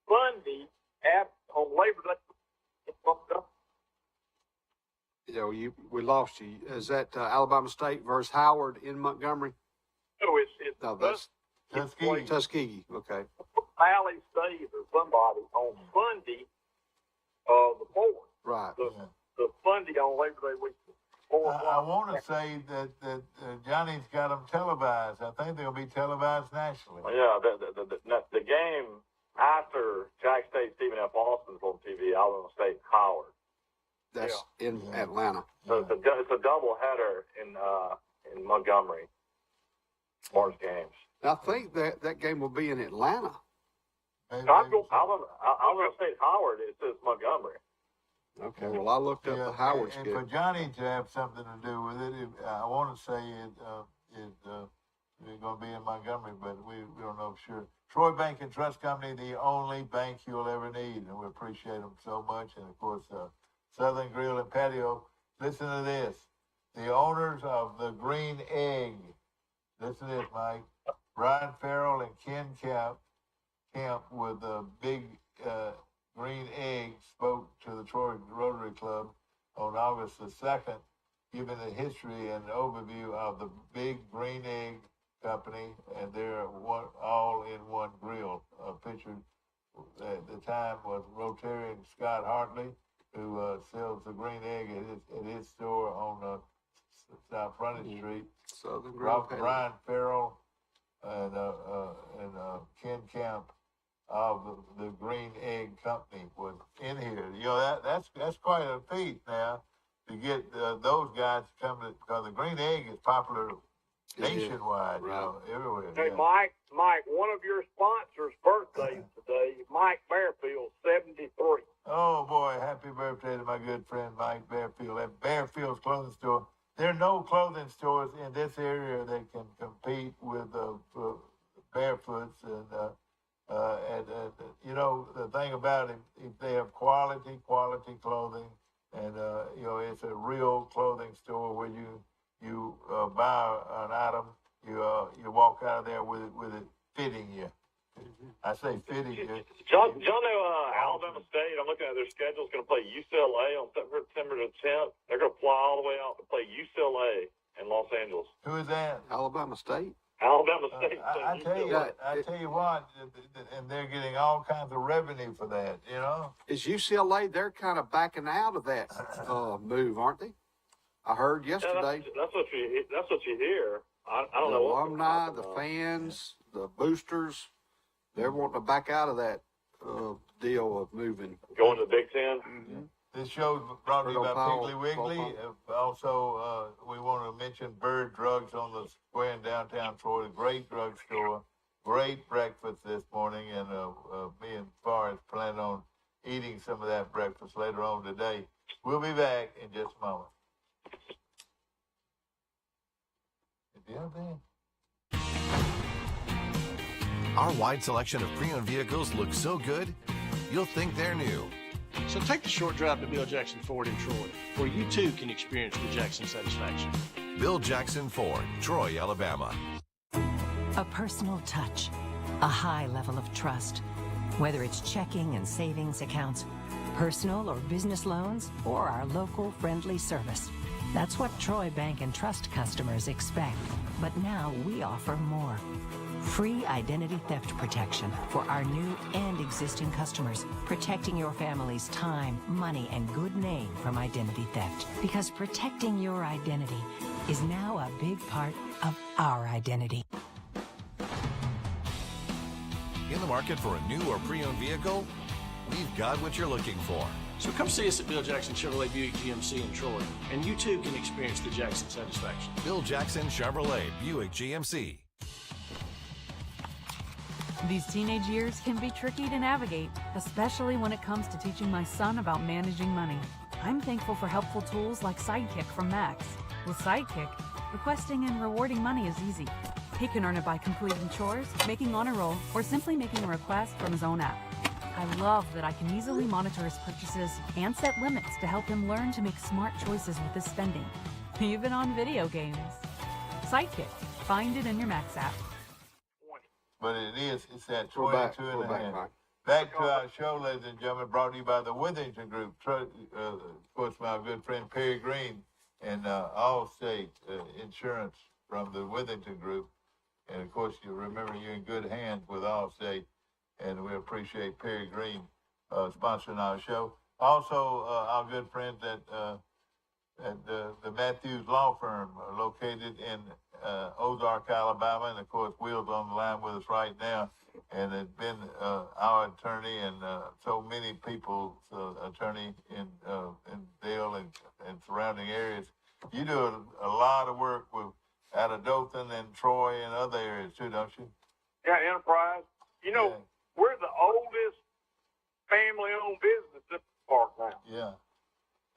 Sunday, on Labor Day, We lost you. Is that Alabama State versus Howard in Montgomery? no, it's No, that's Tuskegee. Tuskegee. Okay. Valley State or somebody on Sunday, the 4th. Right. The Sunday on Labor Day week. I want to say that Johnny's got them televised. I think they'll be televised nationally. Yeah, the game after Jack State, Stephen F. Austin's on TV, Alabama State, Howard. That's in Atlanta. So it's a double header in Montgomery. As far as games. I think that game will be in Atlanta. Alabama State, Howard. It says Montgomery. Okay. Well, I looked up the Howard and schedule. for Johnny to have something to do with it, I want to say it's going to be in Montgomery, but we don't know for sure. Troy Bank and Trust Company, the only bank you'll ever need, and we appreciate them so much. And of course, Southern Grill and Patio. Listen to this: the owners of the Green Egg. Listen to this, Mike. Brian Farrell and Ken Camp with the big Green Egg spoke to the Troy Rotary Club on August the 2nd, giving the history and overview of the big Green Egg Company and their all-in-one grill. Pictured at the time was Rotarian Scott Hartley, who sells the Green Egg at his store on South Frontage Street. Southern Grill. Brian Farrell and Ken Camp of the Green Egg Company was in here. You know, that's quite a feat now to get those guys to come to, because the Green Egg is popular nationwide, right. Everywhere. Hey, yeah. Mike, one of your sponsors' birthdays today, Mike Bearfield, 73. Oh boy, happy birthday to my good friend Mike Bearfield at Bearfield's Clothing Store. There are no clothing stores in this area that can compete with Barefoots, and you know, the thing about it, if they have quality clothing, and it's a real clothing store where you buy an item, you walk out of there with it fitting you. I say fitting you. John know Alabama State, I'm looking at their schedule, is going to play UCLA on September the 10th. They're going to fly all the way out to play UCLA in Los Angeles. Who is that? Alabama State. Alabama State. I tell you what, and they're getting all kinds of revenue for that, you know? Is UCLA, they're kind of backing out of that move, aren't they? I heard yesterday. Yeah, that's what you hear. I don't the know. alumni, the fans, the boosters, they're wanting to back out of that deal of moving. Going to the Big Ten. Mm-hmm. This show's brought to you by Powell, Piggly Wiggly. Also, we want to mention Bird Drugs on the square in downtown Troy, a great drugstore, great breakfast this morning, and me and Forrest plan on eating some of that breakfast later on today. We'll be back in just a moment. Our wide selection of pre-owned vehicles looks so good, you'll think they're new. So take the short drive to Bill Jackson Ford in Troy, where you too can experience the Jackson satisfaction. Bill Jackson Ford, Troy, Alabama. A personal touch, a high level of trust. Whether it's checking and savings accounts, personal or business loans, or our local friendly service. That's what Troy Bank and Trust customers expect. But now we offer more. Free identity theft protection for our new and existing customers, protecting your family's time, money, and good name from identity theft. Because protecting your identity is now a big part of our identity. In the market for a new or pre-owned vehicle? We've got what you're looking for. So come see us at Bill Jackson Chevrolet Buick GMC in Troy, and you too can experience the Jackson satisfaction. Bill Jackson Chevrolet Buick GMC. These teenage years can be tricky to navigate, especially when it comes to teaching my son about managing money. I'm thankful for helpful tools like Sidekick from Max. With Sidekick, requesting and rewarding money is easy. He can earn it by completing chores, making honor roll, or simply making a request from his own app. I love that I can easily monitor his purchases and set limits to help him learn to make smart choices with his spending, even on video games. Sidekick. Find it in your Max app. But it's at We're back. 22 and We're a back, half. Mike. Back to our show, ladies and gentlemen, brought to you by the Withington Group. Of course, my good friend Perry Green and Allstate Insurance from the Withington Group. And of course, you remember you're in good hands with Allstate, and we appreciate Perry Green sponsoring our show. Also, our good friends at the Matthews Law Firm, located in Ozark, Alabama, and of course, Will's on the line with us right now, and has been our attorney and so many people's attorney in Dale and surrounding areas. You do a lot of work out of Dothan and Troy and other areas too, don't you? Yeah, Enterprise. You know, Yeah. we're the oldest family-owned business in the park now. Yeah.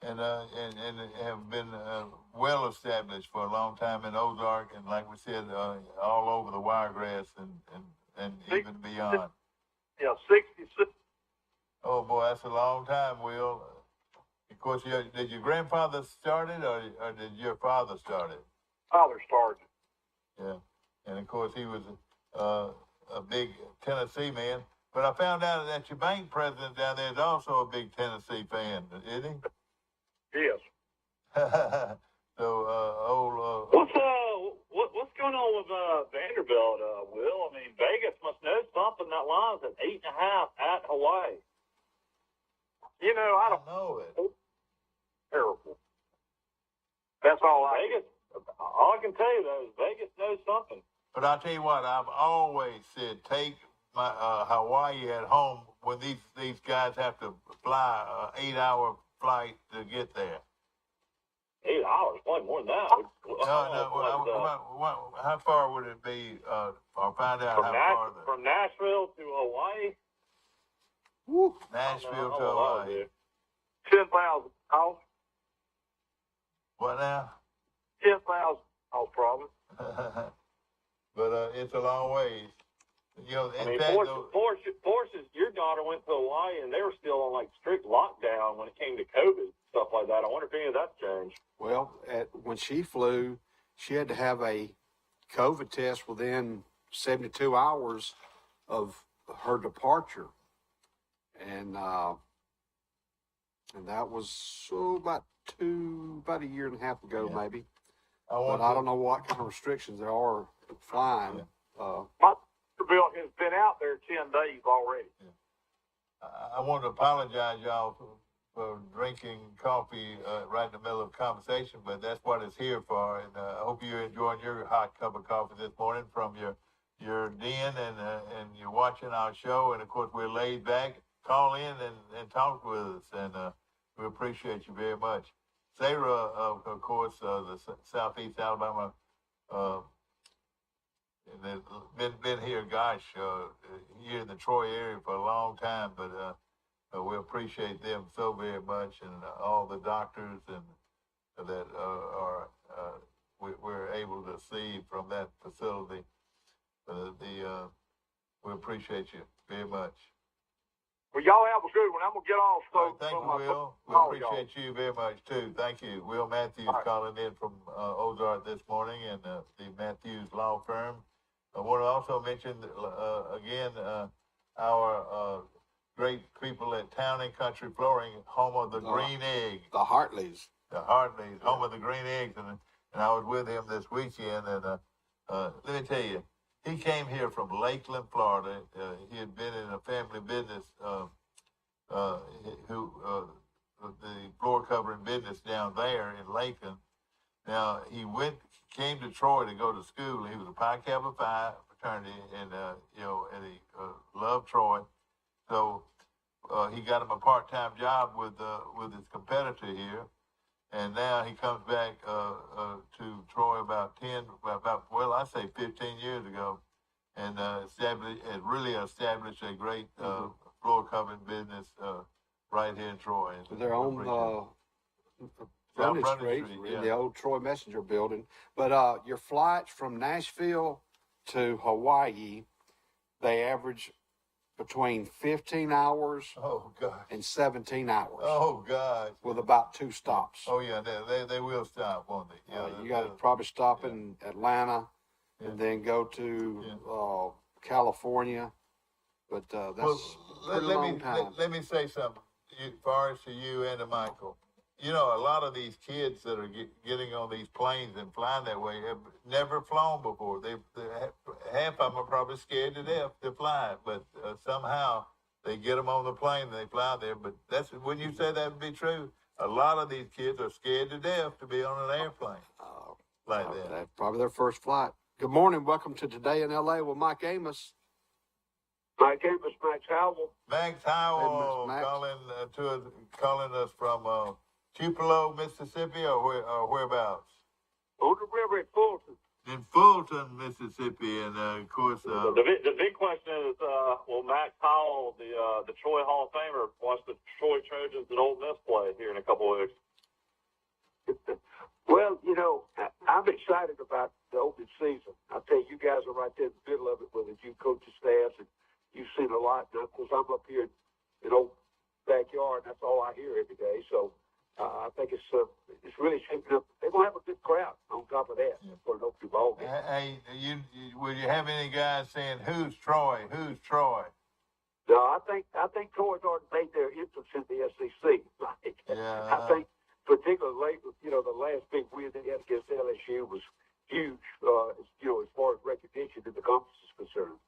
And have been well established for a long time in Ozark, and like we said, all over the Wiregrass and even beyond. Yeah, 66. Oh boy, that's a long time, Will. Of course, did your grandfather start it, or did your father start it? Father started. Yeah, and of course he was a big Tennessee man. But I found out that your bank president down there is also a big Tennessee fan, isn't he? Yes. So, What's going on with Vanderbilt, Will? I mean, Vegas must know something. That line's at 8.5 at Hawaii. You know, I don't know it. Terrible. That's all Vegas. All I can tell you though is Vegas knows something. But I'll tell you what, I've always said take my Hawaii at home when these guys have to fly 8-hour flight to get there. 8 hours, probably more than that. How far would it be? I'll find out how far. From Nashville to Hawaii. Woo. Nashville to Hawaii. 10,000 miles. What now? 10,000 miles, probably. But it's a long ways. You know, I mean, Porsche's, your daughter went to Hawaii and they were still on like strict lockdown when it came to COVID, stuff like that. I wonder if any of that's changed. Well, when she flew, she had to have a COVID test within 72 hours of her departure. And that was about a year and a half ago, maybe. But I don't know what kind of restrictions there are flying. My bill has been out there 10 days already. I want to apologize, y'all, for drinking coffee right in the middle of conversation, but that's what it's here for. And I hope you're enjoying your hot cup of coffee this morning from your den, and you're watching our show. And of course, we're laid back. Call in and talk with us, and we appreciate you very much. Sarah, of course, the Southeast Alabama, and been here, here in the Troy area for a long time, but we appreciate them so very much, and all the doctors and that we're able to see from that facility. We appreciate you very much. Well, y'all have a good one. I'm going to get off. So thank you, Will. We appreciate you very much, too. Thank you. Will Matthews calling in from Ozark this morning, and the Matthews Law Firm. I want to also mention, again, our great people at Town and Country Flooring, home of the Green Egg. The Hartleys. The Hartleys, home of the Green Eggs. And I was with him this weekend, and let me tell you, he came here from Lakeland, Florida. He had been in a family business, the floor covering business down there in Lakeland. Now, he came to Troy to go to school. He was a Pi Kappa Phi fraternity, and he loved Troy. So he got him a part-time job with his competitor here. And now he comes back to Troy about 15 years ago, and really established a great floor covering business right here in Troy. They're on Brundage Street in the old Troy Messenger building. But your flights from Nashville to Hawaii, they average between 15 hours and 17 hours. Oh, God. With about 2 stops. Oh, yeah, they will stop, won't they? Yeah, you got to probably stop in Atlanta and then go to California. But that's a long time. Let me say something, Forrest, to you and to Michael. You know, a lot of these kids that are getting on these planes and flying that way have never flown before. Half of them are probably scared to death to fly, but somehow they get them on the plane and they fly there. But when you say that would be true, a lot of these kids are scared to death to be on an airplane like that. That's probably their first flight. Good morning. Welcome to Today in L.A. with Mike Amos. Mike Amos, Max Howell. Max Howell Max. calling us from Tupelo, Mississippi, or whereabouts? On the river at Fulton. In Fulton, Mississippi, and of course, the big question is, will Max Howell, the Troy Hall of Famer, watch the Troy Trojans and Ole Miss play here in a couple of weeks? Well, you know, I'm excited about the open season. I tell you, you guys are right there in the middle of it with the new coaching staffs, and you've seen a lot. Now, of course, I'm up here in old backyard, and that's all I hear every day. So I think it's really shaping up. They're gonna have a good crowd on top of that for an open ball game. Hey, will you have any guys saying who's Troy? Who's Troy? No, I think Troy's already made their entrance in the SEC. Like, I think particularly late, you know, the last big win they had against LSU was huge. You know, as far as recognition in the conference is concerned.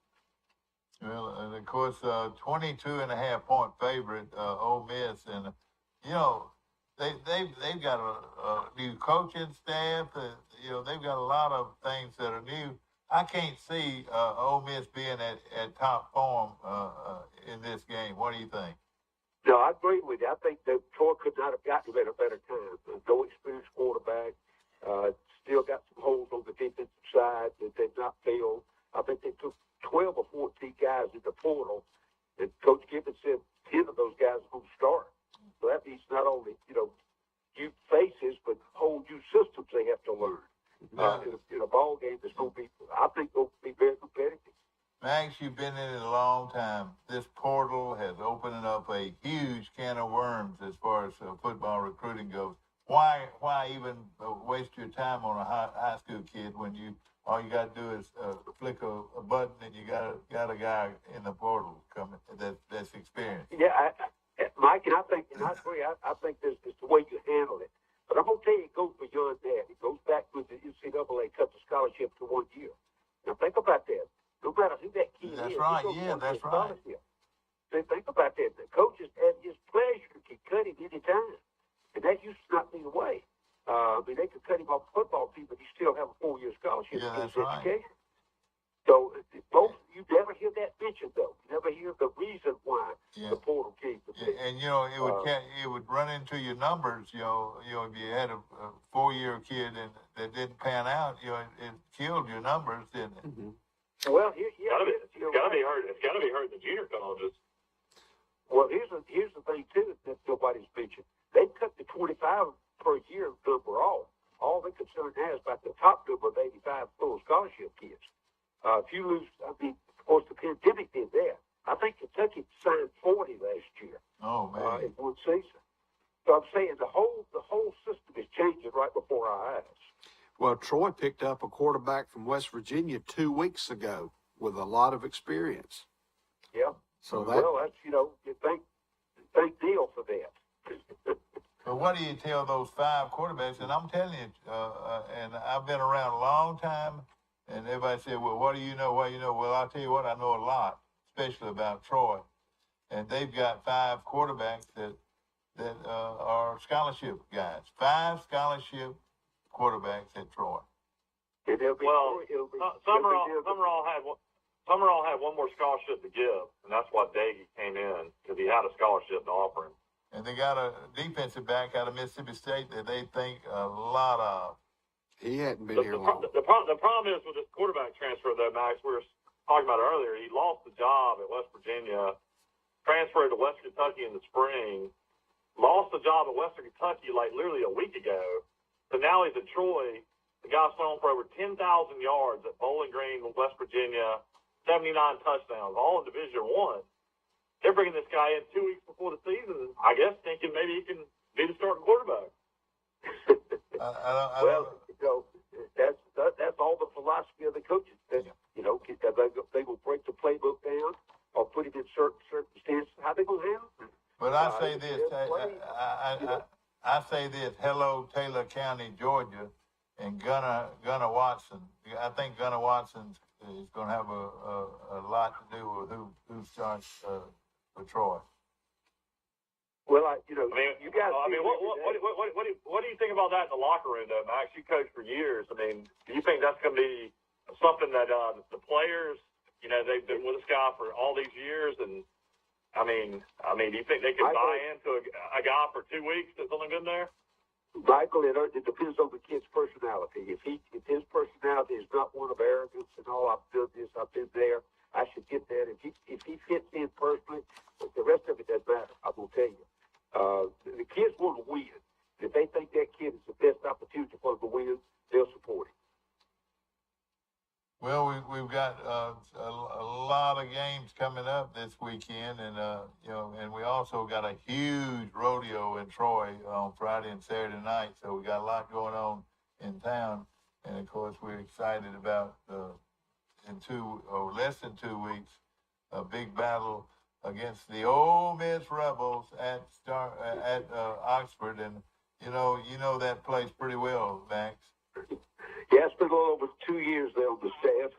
Well, and of course, 22.5-point favorite, Ole Miss, and you know. They've got a new coaching staff. You know, they've got a lot of things that are new. I can't see Ole Miss being at top form in this game. What do you think? No, I agree with you. I think that Troy could not have gotten at a better time. No experienced quarterback. Still got some holes on the defensive side that they've not filled. I think they took 12 or 14 guys in the portal, and Coach Gibbons said 10 of those guys are going to start. So that means not only, you know, new faces, but whole new systems they have to learn. In a ball game that's going to be, I think, going to be very competitive. Max, you've been in it a long time. This portal has opened up a huge can of worms as far as football recruiting goes. Why even waste your time on a high school kid when all you got to do is flick a button and you got a guy in the portal coming that's experienced? Yeah, Mike, and I agree. I think this is the way you handle it. But I'm going to tell you, it goes beyond that. It goes back to the NCAA cut the scholarship to 1 year. Now, think about that. No matter who that kid that's is. Right. Yeah, that's right. So think about that. The coaches, at his pleasure, can cut him any time. And that used to not be the way. I mean, they could cut him off the football team, but he still have a 4-year scholarship yeah, in his right. education. So you never hear that mentioned, though. You never hear the reason why the portal came to be. And you know, it would run into your numbers. You know, if you had a 4-year kid and that didn't pan out, you know, it killed your numbers, didn't it? Mm-hmm. Well, it's got to be hurt. It's got to be hurt the junior colleges. Well, here's the thing too that nobody's mentioned. They cut the 25 per year number off. All they're concerned now is about the top number of 85 full scholarship kids. If you lose, I mean, of course, the pandemic did that. I think Kentucky signed 40 last year. Oh man! In one season. So I'm saying the whole system is changing right before our eyes. Well, Troy picked up a quarterback from West Virginia 2 weeks ago with a lot of experience. Yeah. So that's you thank Neil for that. But what do you tell those 5 quarterbacks? And I'm telling you, and I've been around a long time. And everybody said, well, what do you know? What do you know? Well, I'll tell you what, I know a lot, especially about Troy. And they've got 5 quarterbacks that are scholarship guys. 5 scholarship quarterbacks at Troy. Summerall had one more scholarship to give, and that's why Daggy came in, because he had a scholarship to offer him. And they got a defensive back out of Mississippi State that they think a lot of. He hadn't been here long. The problem is with this quarterback transfer, though, Max, we're talking about earlier, he lost the job at West Virginia, transferred to West Kentucky in the spring, lost the job at Western Kentucky like literally a week ago. So now he's at Troy. The guy's thrown for over 10,000 yards at Bowling Green, West Virginia, 79 touchdowns, all in Division I. They're bringing this guy in 2 weeks before the season, I guess, thinking maybe he can be the starting quarterback. Well, you know, that's all the philosophy of the coaches. You know, they will break the playbook down or put him in certain circumstances. How they gonna handle it? But I say this, I say this. Hello, Taylor County, Georgia, and Gunnar Watson. I think Gunnar Watson is going to have a lot to do with who starts for Troy. Well, you guys. I mean, what do you think about that in the locker room, though, Max? You coached for years. I mean, do you think that's going to be something that the players, you know, they've been with this guy for all these years, and I mean, do you think they can buy into a guy for 2 weeks that's only been there? Michael, it depends on the kid's personality. If his personality is not one of arrogance and all, I've done this, I've been there, I should get that. If he fits in personally, the rest of it doesn't matter. I'm gonna tell you, the kids want to win. If they think that kid is the best opportunity for them to win, they'll support him. Well, we've got a lot of games coming up this weekend, and you know, and we also got a huge rodeo in Troy on Friday and Saturday night. So we got a lot going on in town, and of course we're excited about in less than 2 weeks a big battle against the Ole Miss Rebels at Oxford, and you know that place pretty well, Max. Yeah, it's been a little over 2 years there on the staff.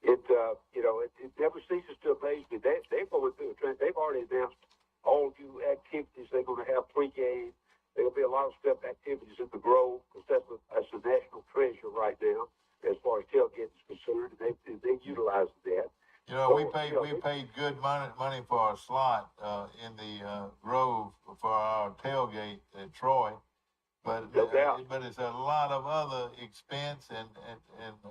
It never ceases to amaze me. They're going through a trend. They've already announced all new activities they're going to have pre-game. There'll be a lot of step activities in the Grove, because that's a national treasure right now as far as tailgating is concerned. They utilize that. You know, we paid good money for our slot in the Grove for our tailgate at Troy. But it's a lot of other expense and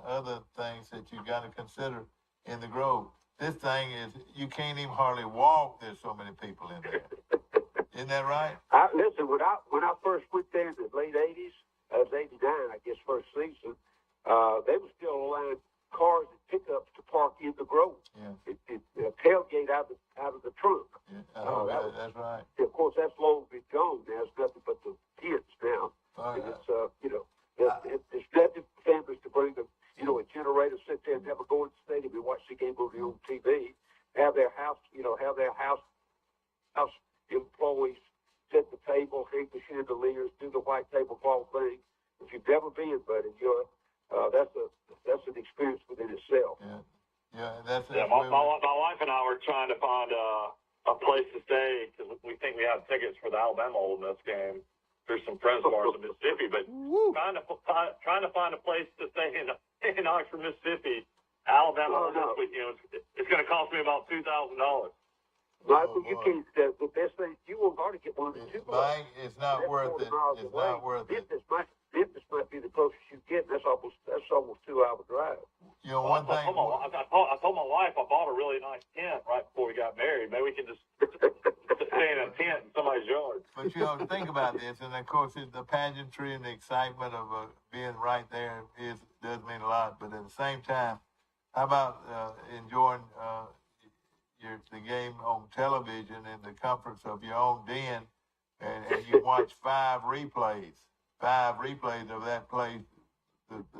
other things that you got to consider in the Grove. This thing is, you can't even hardly walk. There's so many people in there. Isn't that right? Listen, when I first went there in the late '80s, that was '89, I guess, first season. They were still allowing cars and pickups to park in the Grove. Yeah. It tailgate out of the trunk. Yeah. That's right. Of course, that's long been gone. Now it's nothing but the kids now. And it's there's nothing for families to bring them. You know, a generator, sit there and never go in the stadium and watch the game on TV. Have their house employees set the table, hang the chandeliers, do the white tablecloth thing. If you've never been, buddy, that's an experience within itself. Yeah. My wife and I were trying to find a place to stay because we think we have tickets for the Alabama Ole Miss game. There's some friends of ours in Mississippi, but trying to find a place to stay in Oxford, Mississippi, Alabama this weekend, it's going to cost me about $2,000. Michael, you can't. The best thing you will already get one of the two. Mike, it's not worth it. It's not worth it. Memphis might be the closest you get. That's almost 2 hour drive. You know, one thing. I told my wife I bought a really nice tent right before we got married. Maybe we can just stay in a tent in somebody's yard. But you know, think about this, and of course, the pageantry and the excitement of being right there does mean a lot. But at the same time, how about enjoying the game on television in the comforts of your own den, and you watch 5 replays of that play.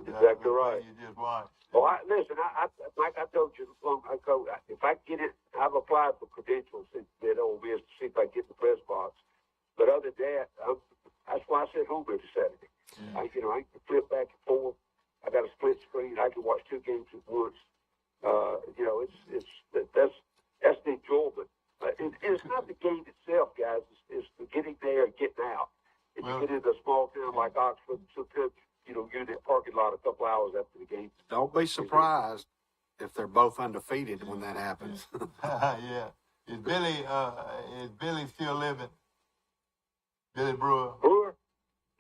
Exactly right. You just watched. Well, listen, like I told you long ago, if I get it, I've applied for credentials at Ole Miss to see if I get the press box. But other than that, that's why I said home every Saturday. Yeah. I can flip back and forth. I got a split screen. I can watch 2 games at once. That's the enjoyment. And it's not the game itself, guys. It's the getting there and getting out. If you get into a small town like Oxford, sometimes you're in that parking lot a couple hours after the game. Don't be surprised if they're both undefeated when that happens. Yeah. Is Billy still living? Billy Brewer? Brewer?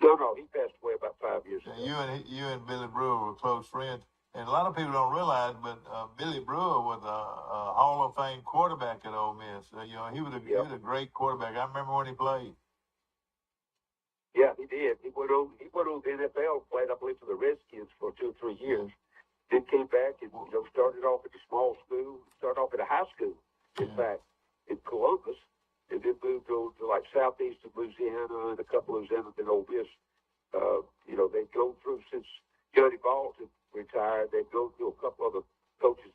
No, he passed away about 5 years ago. You and Billy Brewer were close friends. And a lot of people don't realize, but Billy Brewer was a Hall of Fame quarterback at Ole Miss. He was a great quarterback. I remember when he played. Yeah, he did. He went on the NFL, played, I believe, for the Redskins for 2 or 3 years. Then came back and started off at a small school, started off at a high school, in fact, in Columbus, and then moved to like southeast of Louisiana and a couple of Louisiana and Ole Miss. They'd go through since Johnny Bolton retired. They'd go through a couple other coaches,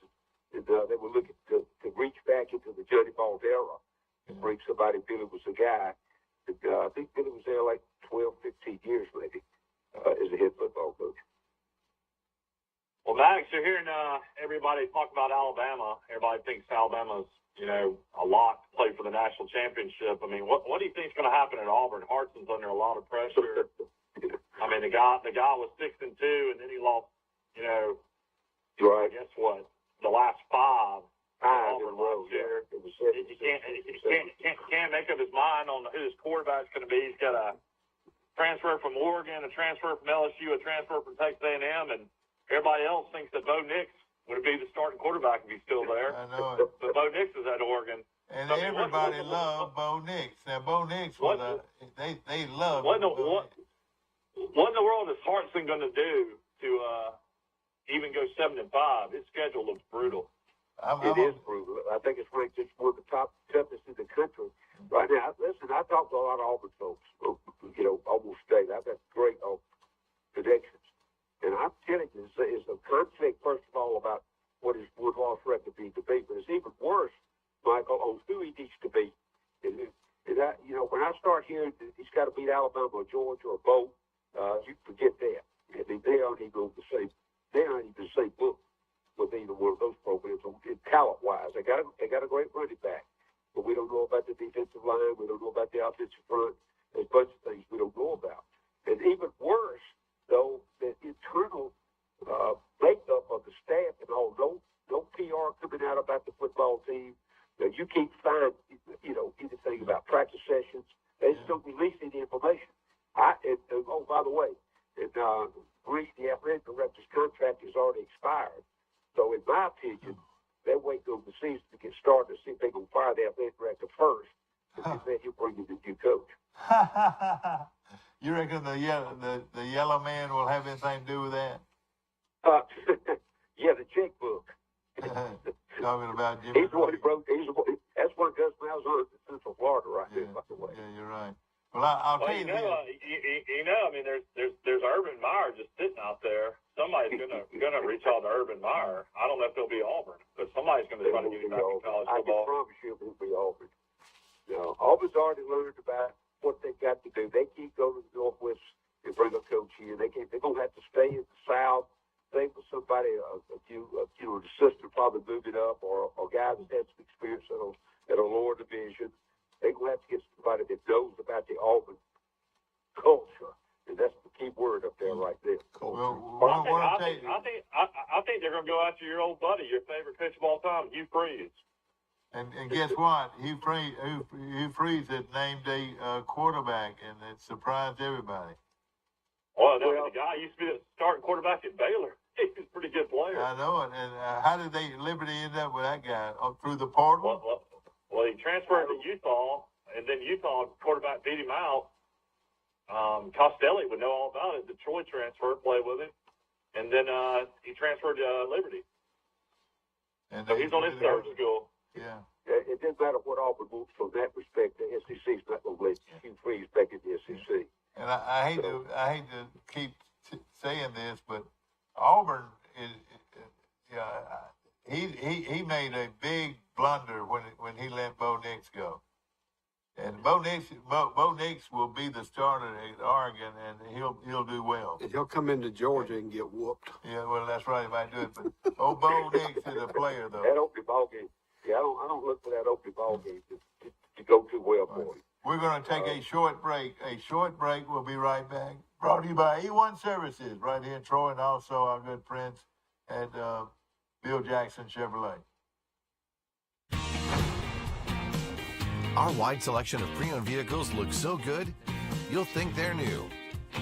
and they were looking to reach back into the Johnny Balt era and bring somebody. Billy was the guy. And, I think Billy was there like 12, 15 years maybe as a head football coach. Well, Max, you're hearing everybody talk about Alabama. Everybody thinks Alabama's, a lot to play for the national championship. I mean, what do you think is going to happen at Auburn? Hartson's under a lot of pressure. I mean, the guy was 6-2, and then he lost, right. I guess what, the last 5. Auburn last year. He can't make up his mind on who his quarterback's going to be. He's got a transfer from Oregon, a transfer from LSU, a transfer from Texas A&M, and everybody else thinks that Bo Nix would be the starting quarterback if he's still there. I know it. But Bo Nix is at Oregon. And everybody loved Bo Nix. Now, Bo Nix they loved What in the world is Hartson going to do to even go 7-5? His schedule looks brutal. It is brutal. I think it's ranked just one of the top toughest in the country right now. Listen, I talked to a lot of Auburn folks, almost state. I've got great connections. And I'm telling you, it's a conflict, first of all, about what his win-loss record needs to be. But it's even worse, Michael, on who he needs to beat. And when I start hearing that he's got to beat Alabama or Georgia or both, you forget that. I mean, they aren't even the same book with either one of those programs talent-wise. They got a great running back, but we don't know about the defensive line. We don't know about the offensive front. There's a bunch of things we don't know about. And even worse, though, the internal makeup of the staff and all, no PR coming out about the football team. You can't find, anything about practice sessions. They just don't release any information. Oh, by the way, Reed, the athletic director's contract has already expired. So, in my opinion, they wait till the season to get started to see if they're going to fire the athletic director first, and then he'll bring in the new coach. You reckon the yellow man will have anything to do with that? Yeah, the checkbook. Talking about Jimmy. He's the one who wrote. That's one of Gus Malzahn's in Central Florida, right there, by the way. Yeah, you're right. Well, I'll tell you. I mean, there's Urban Meyer just sitting out there. Somebody's gonna reach out to Urban Meyer. I don't know if it'll be Auburn, but somebody's gonna try to get him back in college football. I can promise you it'll be Auburn. Auburn's already learned about what they got to do. They can't go to the Northwest and bring a coach here. They're gonna have to stay in the South. Stay with somebody, an assistant probably moving up, or a guy that's had some experience at a lower division. They're going to have to get somebody that knows about the Auburn culture, and that's the key word up there right there. I think they're going to go after your old buddy, your favorite coach of all time, Hugh Freeze. And guess what? Hugh Freeze had named a quarterback, and it surprised everybody. Well, the guy used to be the starting quarterback at Baylor. He's a pretty good player. I know it. And how did Liberty end up with that guy? Through the portal? Well, he transferred to Utah, and then Utah quarterback beat him out. Costelli would know all about it. Detroit transferred, played with him, and then he transferred to Liberty. And so he's on his third school. Yeah. It doesn't matter what Auburn moves from that respect. The SEC's not going to let Hugh Freeze back in the SEC. And I hate to keep saying this, but Auburn he made a big blunder when he let Bo Nix go. And Bo Nix will be the starter at Oregon, and he'll do well. And he'll come into Georgia and get whooped. Yeah, well, that's right. He might do it, but Bo Nix is a player, though. That opening ball game. Yeah, I don't look for that opening ball game to go too well for him. We're going to take a short break. We'll be right back. Brought to you by E1 Services right here in Troy, and also our good friends at Bill Jackson Chevrolet. Our wide selection of pre-owned vehicles looks so good, you'll think they're new.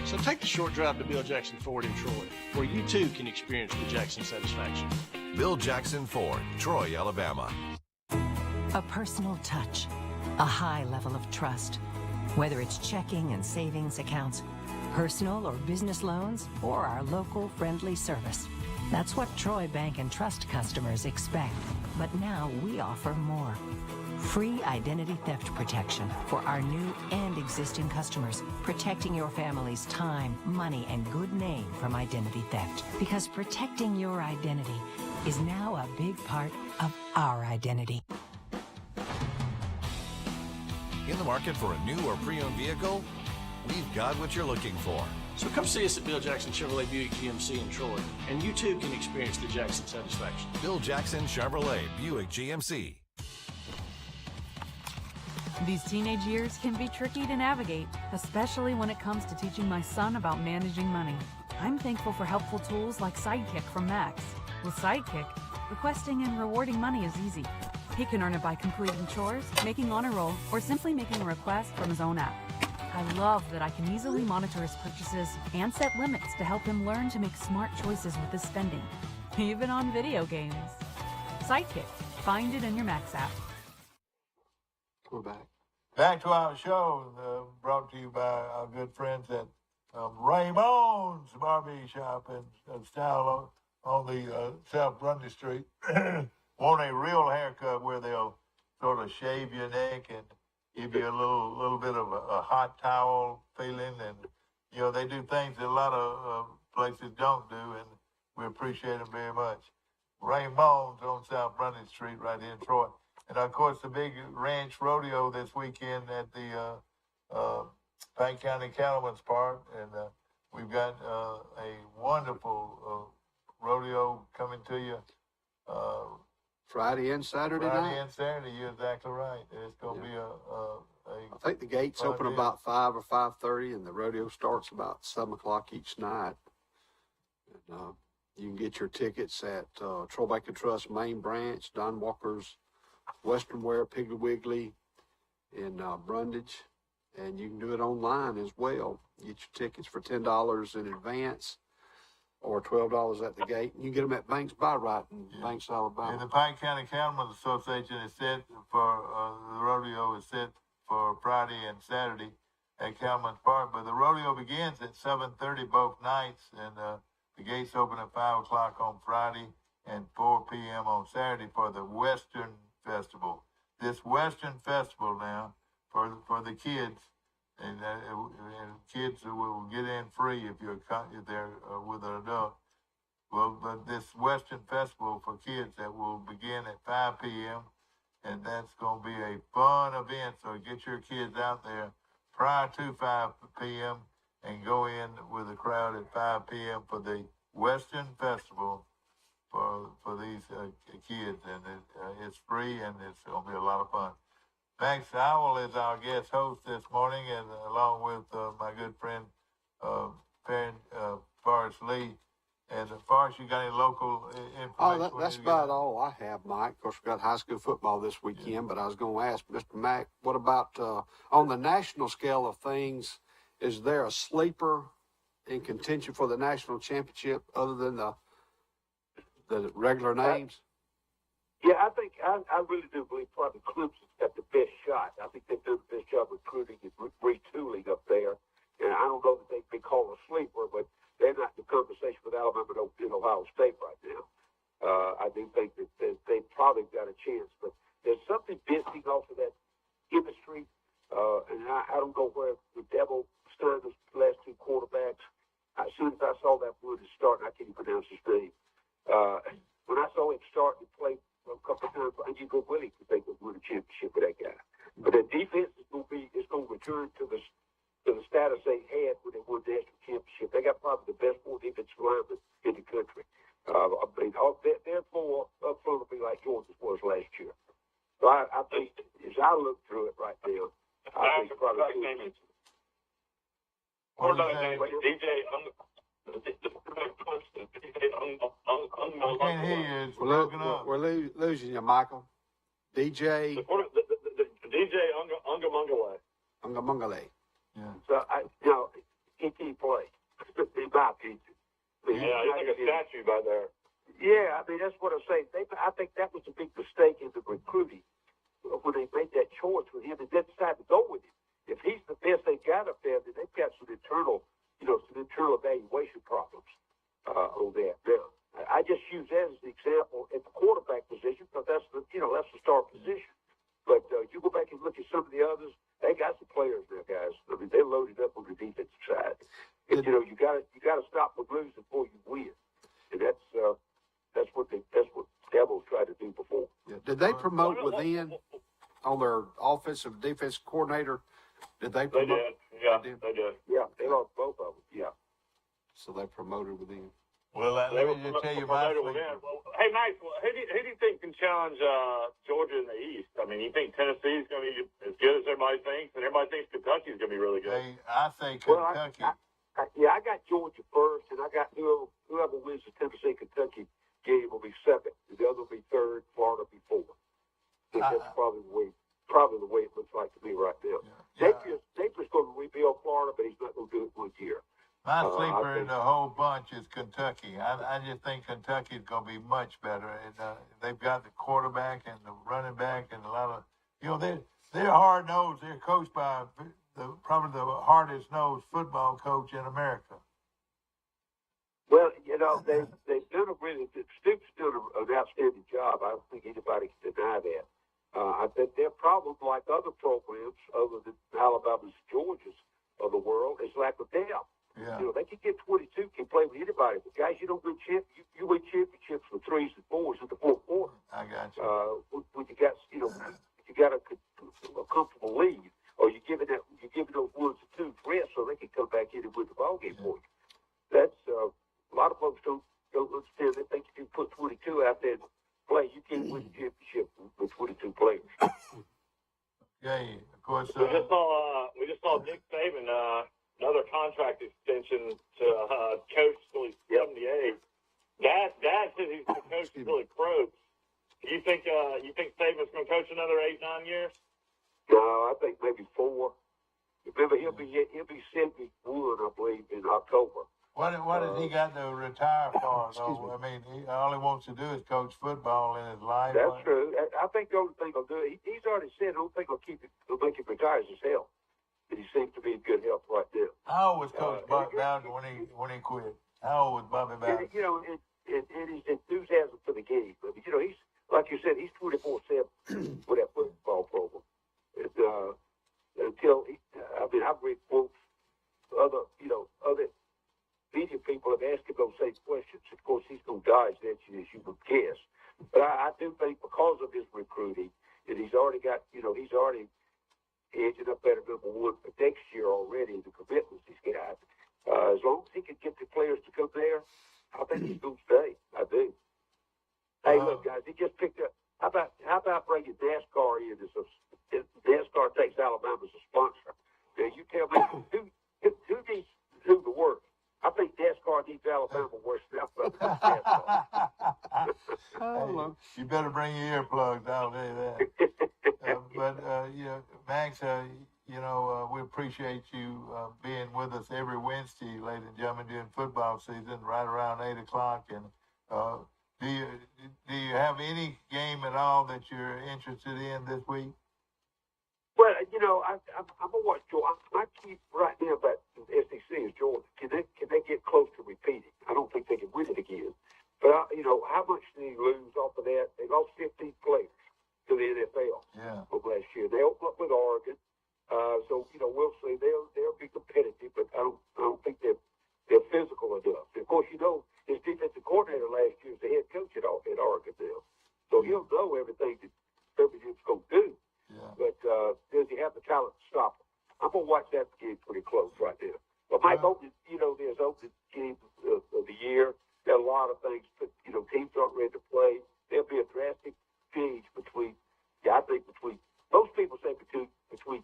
So take the short drive to Bill Jackson Ford in Troy, where you too can experience the Jackson satisfaction. Bill Jackson Ford, Troy, Alabama. A personal touch, a high level of trust. Whether it's checking and savings accounts, personal or business loans, or our local friendly service. That's what Troy Bank and Trust customers expect. But now we offer more. Free identity theft protection for our new and existing customers, protecting your family's time, money, and good name from identity theft. Because protecting your identity is now a big part of our identity. In the market for a new or pre-owned vehicle? We've got what you're looking for. So come see us at Bill Jackson Chevrolet Buick GMC in Troy, and you too can experience the Jackson satisfaction. Bill Jackson Chevrolet Buick GMC. These teenage years can be tricky to navigate, especially when it comes to teaching my son about managing money. I'm thankful for helpful tools like Sidekick from Max. With Sidekick, requesting and rewarding money is easy. He can earn it by completing chores, making honor roll, or simply making a request from his own app. I love that I can easily monitor his purchases and set limits to help him learn to make smart choices with his spending, even on video games. Sidekick. Find it in your Max app. We're back. Back to our show, brought to you by our good friends at Raymond's Barbie Shop and Style on the South Grundy Street. Want a real haircut where they'll sort of shave your neck and give you a little bit of a hot towel feeling, and you know they do things that a lot of places don't do, and we appreciate them very much. Raymond's on South Grundy Street, right here in Troy. And, of course, the big ranch rodeo this weekend at the Pike County Cattlemen's Park. And we've got a wonderful rodeo coming to you. Friday and Saturday Friday night? and Saturday, you're exactly right. It's going to be I think the gates fun open deal. about 5 or 5:30, and the rodeo starts about 7 o'clock each night. And, you can get your tickets at Troy Bank and Trust main branch, Don Walker's Western Wear, Piggly Wiggly in Brundage, and you can do it online as well. Get your tickets for $10 in advance or $12 at the gate. You can get them at Banks Buy Right in Banks, Alabama. And the Pike County Cattlemen's Association is set for, the rodeo is set for Friday and Saturday at Cattlemen's Park, but the rodeo begins at 7:30 both nights, and the gates open at 5 o'clock on Friday and 4 p.m. on Saturday for the Western Festival. This Western Festival now for the kids, and kids will get in free if you're there with an adult. Well, but this Western Festival for kids that will begin at 5 p.m. and that's going to be a fun event. So get your kids out there prior to 5 p.m. and go in with a crowd at 5 p.m. for the Western Festival for these kids, and it's free and it's going to be a lot of fun. Max Howell is our guest host this morning, and along with my good friend Forrest Lee. And as far as you got any local information? That's about all I have, Mike. Of course, we've got high school football this weekend, but I was going to ask Mr. Mack, what about on the national scale of things, is there a sleeper in contention for the national championship other than the regular names? Yeah, I think I really do believe probably Clemson's got the best shot. I think they've done the best job recruiting and retooling up there. And I don't know that they'd be called a sleeper, but they're not in the conversation with Alabama and Ohio State right now. I do think that they've probably got a chance, but there's something missing off of that chemistry. And I don't know where the Devil started the last two quarterbacks. As soon as I saw that one start, I can't even pronounce his name. When I saw him start and play a couple of times, I knew good Willie could think of win a championship with that guy. But the defense is going to return to the status they had when they won the national championship. They got probably the best four defensive linemen in the country. I mean, their floor up front will be like Georgia's was last year. So I think, as I look through it right now, I think probably. What about his name? DJ I can't hear you. It's broken up. We're losing you, Michael. DJ DJ Ungamungale. Ungamungale. Yeah. So he played anybody there. Yeah, I mean, that's what I'm saying. I think that was a big mistake in the recruiting when they made that choice with him and then decided to go with him. If he's the best they got up there, then they've got some internal evaluation problems on that. Now, I just use that as an example at the quarterback position because that's the star position. But you go back and look at some of the others, they got some players there, guys. I mean, they're loaded up on the defensive side. And, you got to stop from losing before you win. And that's what Devils tried to do before. Yeah. Did they promote within on their offensive defensive coordinator? Did they promote? They did. Yeah, they did. Yeah, they lost both of them. Yeah. So they promoted within. Well, let me just tell you my sleeper. Hey, Max, who do you think can challenge Georgia in the East? I mean, you think Tennessee's going to be as good as everybody thinks, and everybody thinks Kentucky's going to be really good? I say Kentucky. I got Georgia first, and I got whoever wins the Tennessee-Kentucky game will be second. The other will be third. Florida will be fourth. I think that's probably the way it looks like to me right now. Yeah. Napier's going to rebuild Florida, but he's not going to do it 1 year. My sleeper in the whole bunch is Kentucky. I just think Kentucky's going to be much better. And they've got the quarterback and the running back and a lot of, they're hard-nosed. They're coached by probably the hardest-nosed football coach in America. Well, they've done a really good. Stoops done an outstanding job. I don't think anybody can deny that. I think their problem, like other programs, other than Alabama's, Georgia's of the world, is lack of depth. Yeah. They can get 22, can play with anybody. But guys, you don't win you win championships with 3s and 4s in the fourth quarter. I got you. When you got a comfortable lead, or you're giving those 1s and 2s rest so they can come back in and win the ball game for you. That's a lot of folks don't understand. They think if you put 22 out there to play, you can't win the championship with 22 players. Okay, of course. We just saw Nick Saban another contract extension to coach till he's 78. Dad says he's the coach until he croaks. Do you think Saban's going to coach another 8-9 years? No, I think maybe 4. Remember, he'll be 71, I believe, in October. What has he got to retire for, though? I mean, all he wants to do is coach football in his life. That's true. I think the only thing he'll do, he's already said, the only thing he'll make him retire is his health. And he seems to be in good health right now. How old was Coach Bowden when he quit? How old was Bobby Bowden? And his enthusiasm for the game. I mean, he's, like you said, he's 24/7 with that football program. And I've read quotes, other media people have asked him those same questions. Of course, he's going to dodge that, as you would guess. But I do think because of his recruiting, and he's already edging up better number 1 for next year already, the commitments he's got. As long as he can get the players to come there, I think he's going to stay. I do. Hey, look, guys, he just picked up. How about bringing NASCAR in? NASCAR takes Alabama as a sponsor. Now, you tell me who needs who to work? I think NASCAR needs Alabama worse than NASCAR. You better bring your earplugs. I'll tell you that. Max, we appreciate you being with us every Wednesday, ladies and gentlemen, during football season, right around 8:00. And do you have any game at all that you're interested in this week? Well, I'm gonna watch Georgia. My key right now about the SEC is Georgia. Can they get close to repeating? I don't think they can win it again. But how much did he lose off of that? They lost 15 players to the NFL of last year. They opened up with Oregon, so we'll see. They'll be competitive, but I don't think they're physical enough. And of course, his defensive coordinator last year was the head coach at Oregon now, so he'll know everything that everything's going to do. Yeah. But does he have the talent to stop him? I'm gonna watch that game pretty close right there. But Mike, there's open games of the year. There are a lot of things, but teams aren't ready to play. There'll be a drastic change between most people say between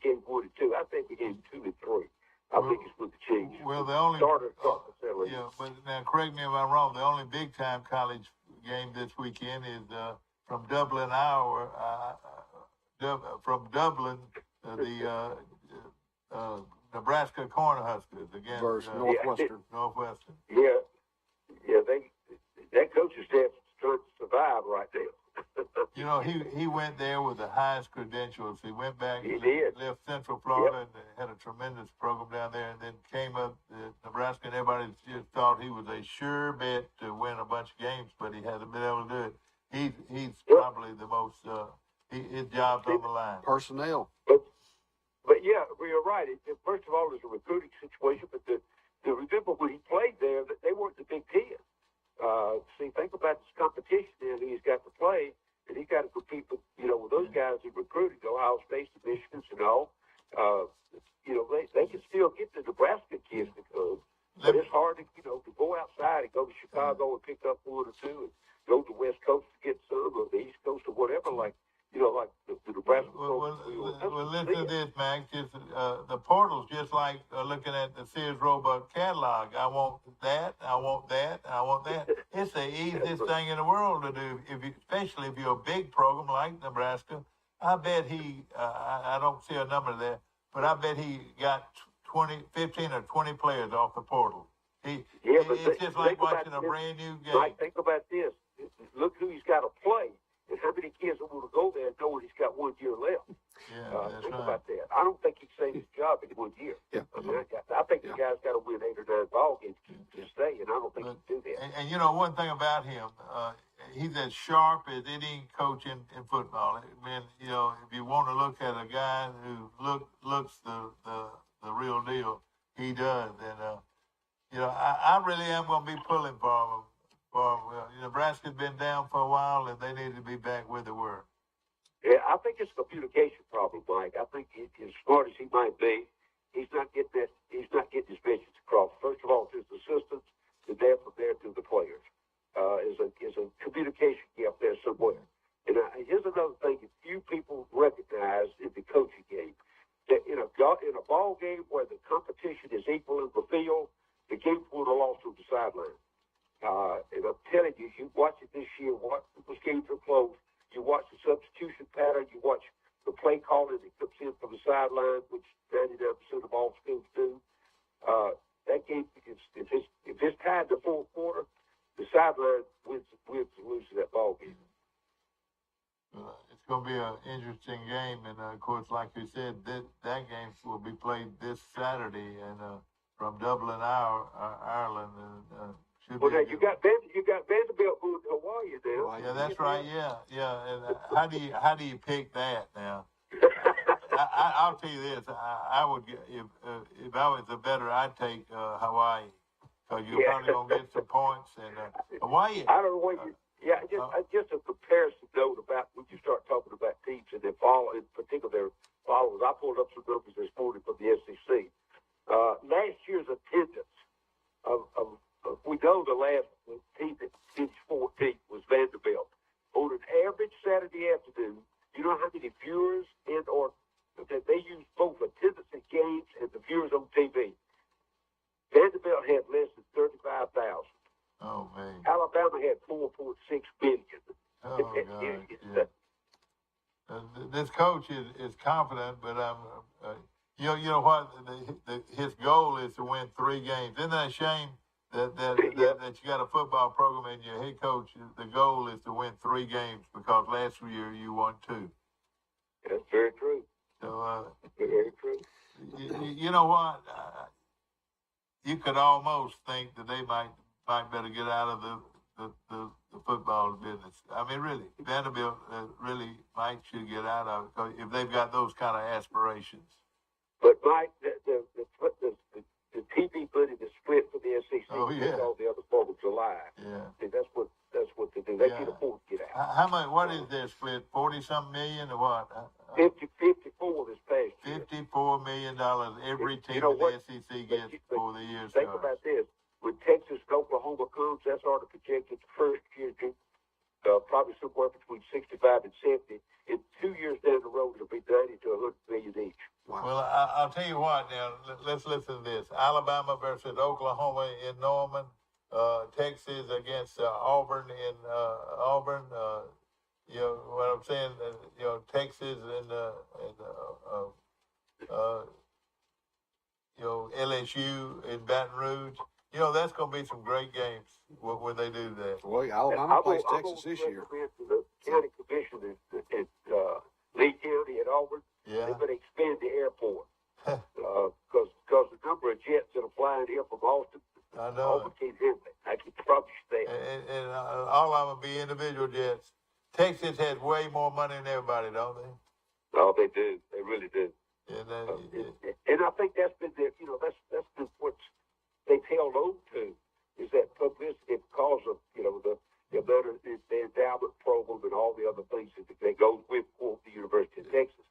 game 1 and 2. I think between 2 and 3. I think it's with the change. Well, the only starter to settle in. Yeah, but now correct me if I'm wrong. The only big time college game this weekend is from Dublin, from Dublin, the Nebraska Cornhuskers against Northwestern. Northwestern. Yeah. that coaching staff is trying to survive right now. You know, he went there with the highest credentials. He went back, He did. left Central Florida, and had a tremendous program down there, and then came up to Nebraska, and everybody just thought he was a sure bet to win a bunch of games, but he hasn't been able to do it. He's probably the most, his job's on the line. Personnel. But yeah, you're right. First of all, it's a recruiting situation, but remember when he played there, that they weren't the Big Ten. See, think about this competition that he's got to play, and he's got to compete with, with those guys he recruited, Ohio State, the Michigans, and all. They can still get the Nebraska kids to come, but it's hard to, to go outside and go to Chicago and pick up one or two, and go to the West Coast to get some, or the East Coast or whatever, like the Nebraska. Well, listen to this, Max. Just, the portal's just like looking at the Sears Roebuck catalog. I want that, I want that, I want that. It's the easiest thing in the world to do, especially if you're a big program like Nebraska. I bet I don't see a number there, but I bet he got 15 or 20 players off the portal. It's just like watching a brand new game. Mike, think about this. Look who he's got to play. And how many kids are going to go there knowing he's got 1 year left? Think about that. I don't think he'd save his job in 1 year. Yeah. I think the guy's got to win 8 or 9 ball games to stay, and I don't think he'd do that. And one thing about him, he's as sharp as any coach in football. I mean, if you want to look at a guy who looks the real deal, he does. And I really am going to be pulling for him. Nebraska's been down for a while, and they need to be back where they were. Yeah, I think it's a communication problem, Mike. I think as smart as he might be, he's not getting his message across. First of all, to his assistants, to there from there to the players. Is a communication gap there somewhere. And here's another thing that few people recognize in the coaching game. That in a ball game where the competition is equal in the field, the game's won or lost on the sideline. And I'm telling you, you watch it this year, watch those games are close, you watch the substitution pattern, you watch the play calling that comes in from the sideline, which 99% of all schools do. That game, if it's tied to fourth quarter, the sideline wins and loses that ball game. It's going to be an interesting game, and of course, like you said, that game will be played this Saturday, and from Dublin, Ireland. Well, now you got Vanderbilt moved to Hawaii now. Yeah, that's right. Yeah. And how do you pick that now? I'll tell you this: I would get if I was a bettor, I'd take Hawaii, because you're probably gonna get some points. And Hawaii. I don't know what you. Yeah, just a comparison note about when you start talking about teams and their in particular their followers. I pulled up some numbers this morning from the SEC. Last year's attendance we know the last team that finished 14th was Vanderbilt. On an average Saturday afternoon, you know how many viewers that they use both attendance at games and the viewers on TV. Vanderbilt had less than 35,000. Oh man. Alabama had 4.6 billion. Oh God. This coach is confident, but you know what? His goal is to win 3 games. Isn't that a shame? That you got a football program and your head coach, the goal is to win 3 games, because last year you won 2. That's very true. So, very true. You know what? You could almost think that they might better get out of the football business. I mean, really, Vanderbilt really should get out of it if they've got those kind of aspirations. But Mike, the TV money is split for the SEC. Oh yeah. All the other programs alive. Yeah. See, that's what they do. They can afford to get out. How much? What is their split? 40-something million or what? 54 this past year. $54 million every team in the SEC gets for the year. Think about this: when Texas and Oklahoma comes, that's already projected the first year, probably somewhere between 65 and 70. In 2 years down the road, it'll be 90 to 100 million each. Wow. Well, I'll tell you what. Now let's listen to this: Alabama versus Oklahoma in Norman, Texas against Auburn in Auburn. You know what I'm saying? Texas and LSU in Baton Rouge. You know, that's going to be some great games when they do that. Well, Alabama plays Texas this year. The county commissioners at Lee County at Auburn, Yeah. they're going to expand the airport because the number of jets that are flying here from Austin, I know. Auburn can't handle it. I can promise you that. And all of them will be individual jets. Texas has way more money than everybody, don't they? No, they do. They really do. And, And I think that's been that's been what they've held on to is that publicity because of the endowment program and all the other things that goes with the University of Texas.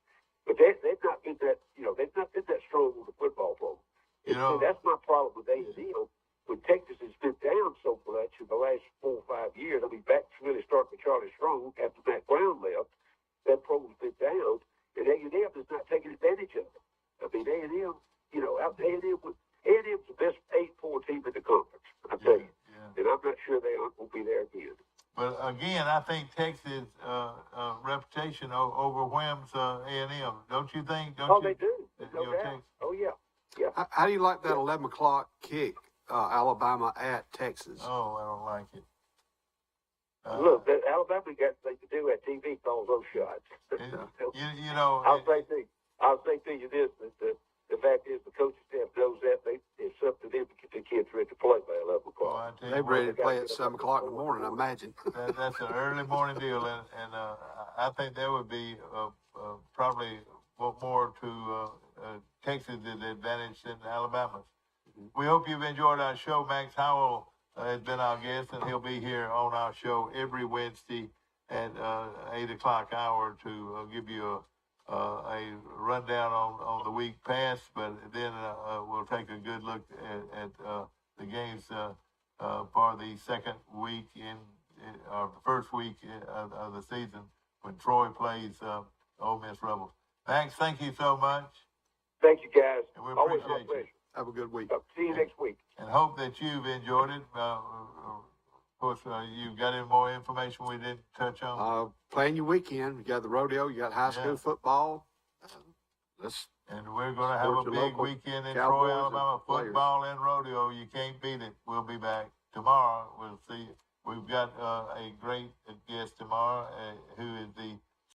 But they've not been that they've not been that strong on the football program. And that's my problem with A&M. When Texas has been down so much in the last 4 or 5 years, I mean, back really starting with Charlie Strong after Matt Brown left, that program's been down, and A&M is not taking advantage of it. I mean, A&M, A&M's the best 8-4 team in the conference, I tell you. Yeah. And I'm not sure they aren't going to be there again. But again, I think Texas' reputation overwhelms A&M. Don't you think? They do. No doubt. Texas? Oh, yeah. Yeah. How do you like that 11 o'clock kick, Alabama at Texas? Oh, I don't like it. Look, Alabama got things to do at TV calls those shots. You know. I'll say to you this: that the fact is, the coaching staff knows that it's up to them to get the kids ready to play by 11 o'clock. They're ready to play at 7 o'clock in the morning, I imagine. That's an early morning deal, and I think there would be probably more to Texas' advantage than Alabama's. We hope you've enjoyed our show. Max Howell has been our guest, and he'll be here on our show every Wednesday at 8 o'clock hour to give you a rundown on the week past, but then we'll take a good look at the games for the second week or the first week of the season when Troy plays Ole Miss Rebels. Max, thank you so much. Thank you, guys. And we Always appreciate my pleasure. Have a good week. See you next week. And hope that you've enjoyed it. Of course, you've got any more information we didn't touch on? Playing your weekend. You got the rodeo. You got high school football. And we're going to have a big weekend in Troy, Alabama. Football and rodeo. You can't beat it. We'll be back tomorrow. We'll see. We've got a great guest tomorrow who is the